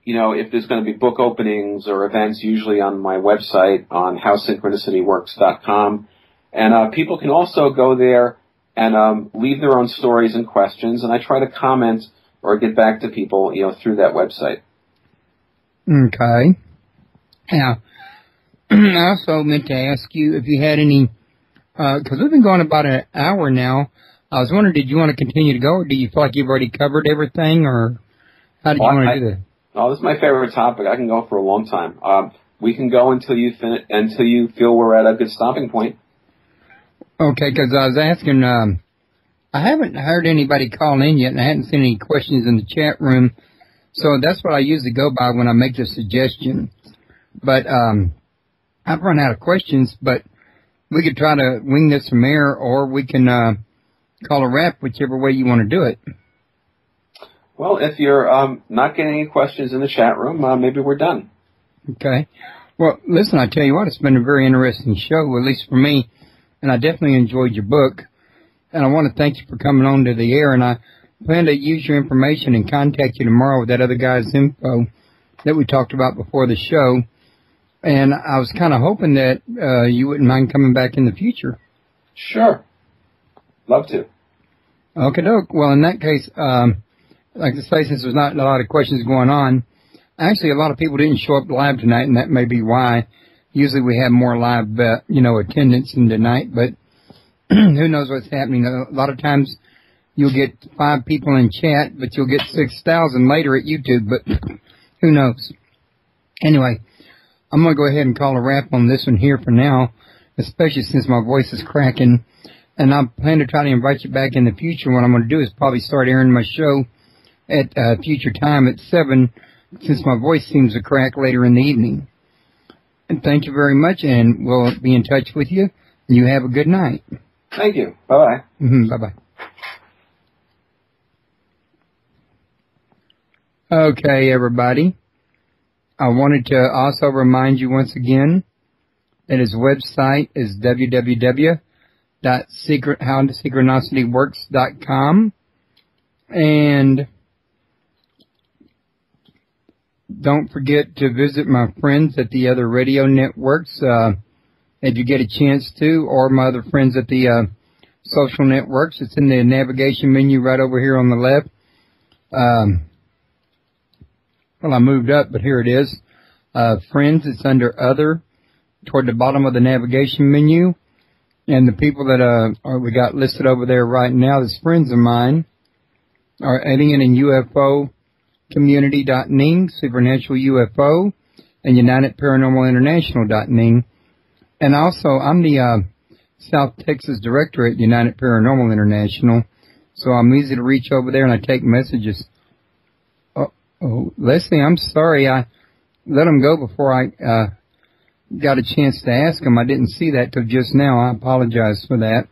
if there's going to be book openings or events, usually on my website on howsynchronicityworks.com. And people can also go there and leave their own stories and questions, and I try to comment or get back to people, through that website. Okay. Now, I also meant to ask you if you had any, because we've been going about an hour now. I was wondering, did you want to continue to go, or do you feel like you've already covered everything, or how did you want to do that? Oh, this is my favorite topic. I can go for a long time. We can go until you feel we're at a good stopping point. Okay, because I was asking, I haven't heard anybody call in yet, and I hadn't seen any questions in the chat room, so that's what I usually go by when I make the suggestion. But I've run out of questions, but we could try to wing this from air, or we can call a wrap, whichever way you want to do it. Well, if you're not getting any questions in the chat room, maybe we're done. Okay. Well, listen, I tell you what, it's been a very interesting show, at least for me, and I definitely enjoyed your book. And I want to thank you for coming on to the air, and I plan to use your information and contact you tomorrow with that other guy's info that we talked about before the show. And I was kind of hoping that you wouldn't mind coming back in the future. Sure. Love to. Okay, doke. Well, in that case, like I say, since there's not a lot of questions going on, actually a lot of people didn't show up live tonight, and that may be why. Usually we have more live, attendance in tonight, but who knows what's happening. A lot of times you'll get 5 people in chat, but you'll get 6,000 later at YouTube, but who knows. Anyway, I'm going to go ahead and call a wrap on this one here for now, especially since my voice is cracking. And I plan to try to invite you back in the future. What I'm going to do is probably start airing my show at future time at 7, since my voice seems to crack later in the evening. And thank you very much, and we'll be in touch with you. You have a good night. Thank you. Bye-bye. Bye-bye. Okay, everybody. I wanted to also remind you once again that his website is www.howsynchronicityworks.com. And don't forget to visit my friends at the other radio networks, if you get a chance to, or my other friends at the social networks. It's in the navigation menu right over here on the left. Well, I moved up, but here it is. Friends, it's under Other, toward the bottom of the navigation menu. And the people that we got listed over there right now as friends of mine are Alien and UFO Community.ning, Supernatural UFO, and United Paranormal International.ning. And also, I'm the South Texas director at United Paranormal International, so I'm easy to reach over there, and I take messages. Oh, Leslie, I'm sorry. I let him go before I got a chance to ask him. I didn't see that till just now. I apologize for that.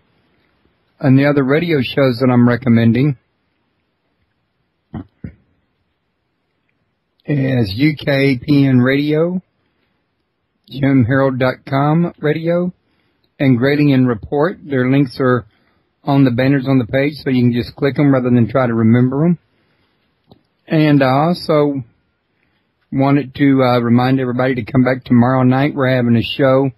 And the other radio shows that I'm recommending is UKPN Radio, JimHarold.com Radio, and Grading and Report. Their links are on the banners on the page, so you can just click them rather than try to remember them. And I also wanted to remind everybody to come back tomorrow night. We're having a show,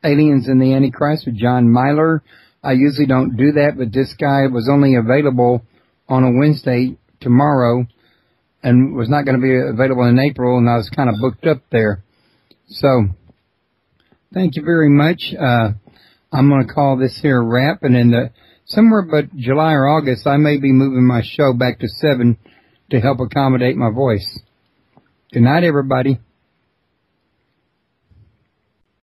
Aliens and the Antichrist, with John Myler. I usually don't do that, but this guy was only available on a Wednesday tomorrow and was not going to be available in April, and I was kind of booked up there. So, thank you very much. I'm going to call this here a wrap, and in somewhere but July or August, I may be moving my show back to 7 to help accommodate my voice. Good night, everybody.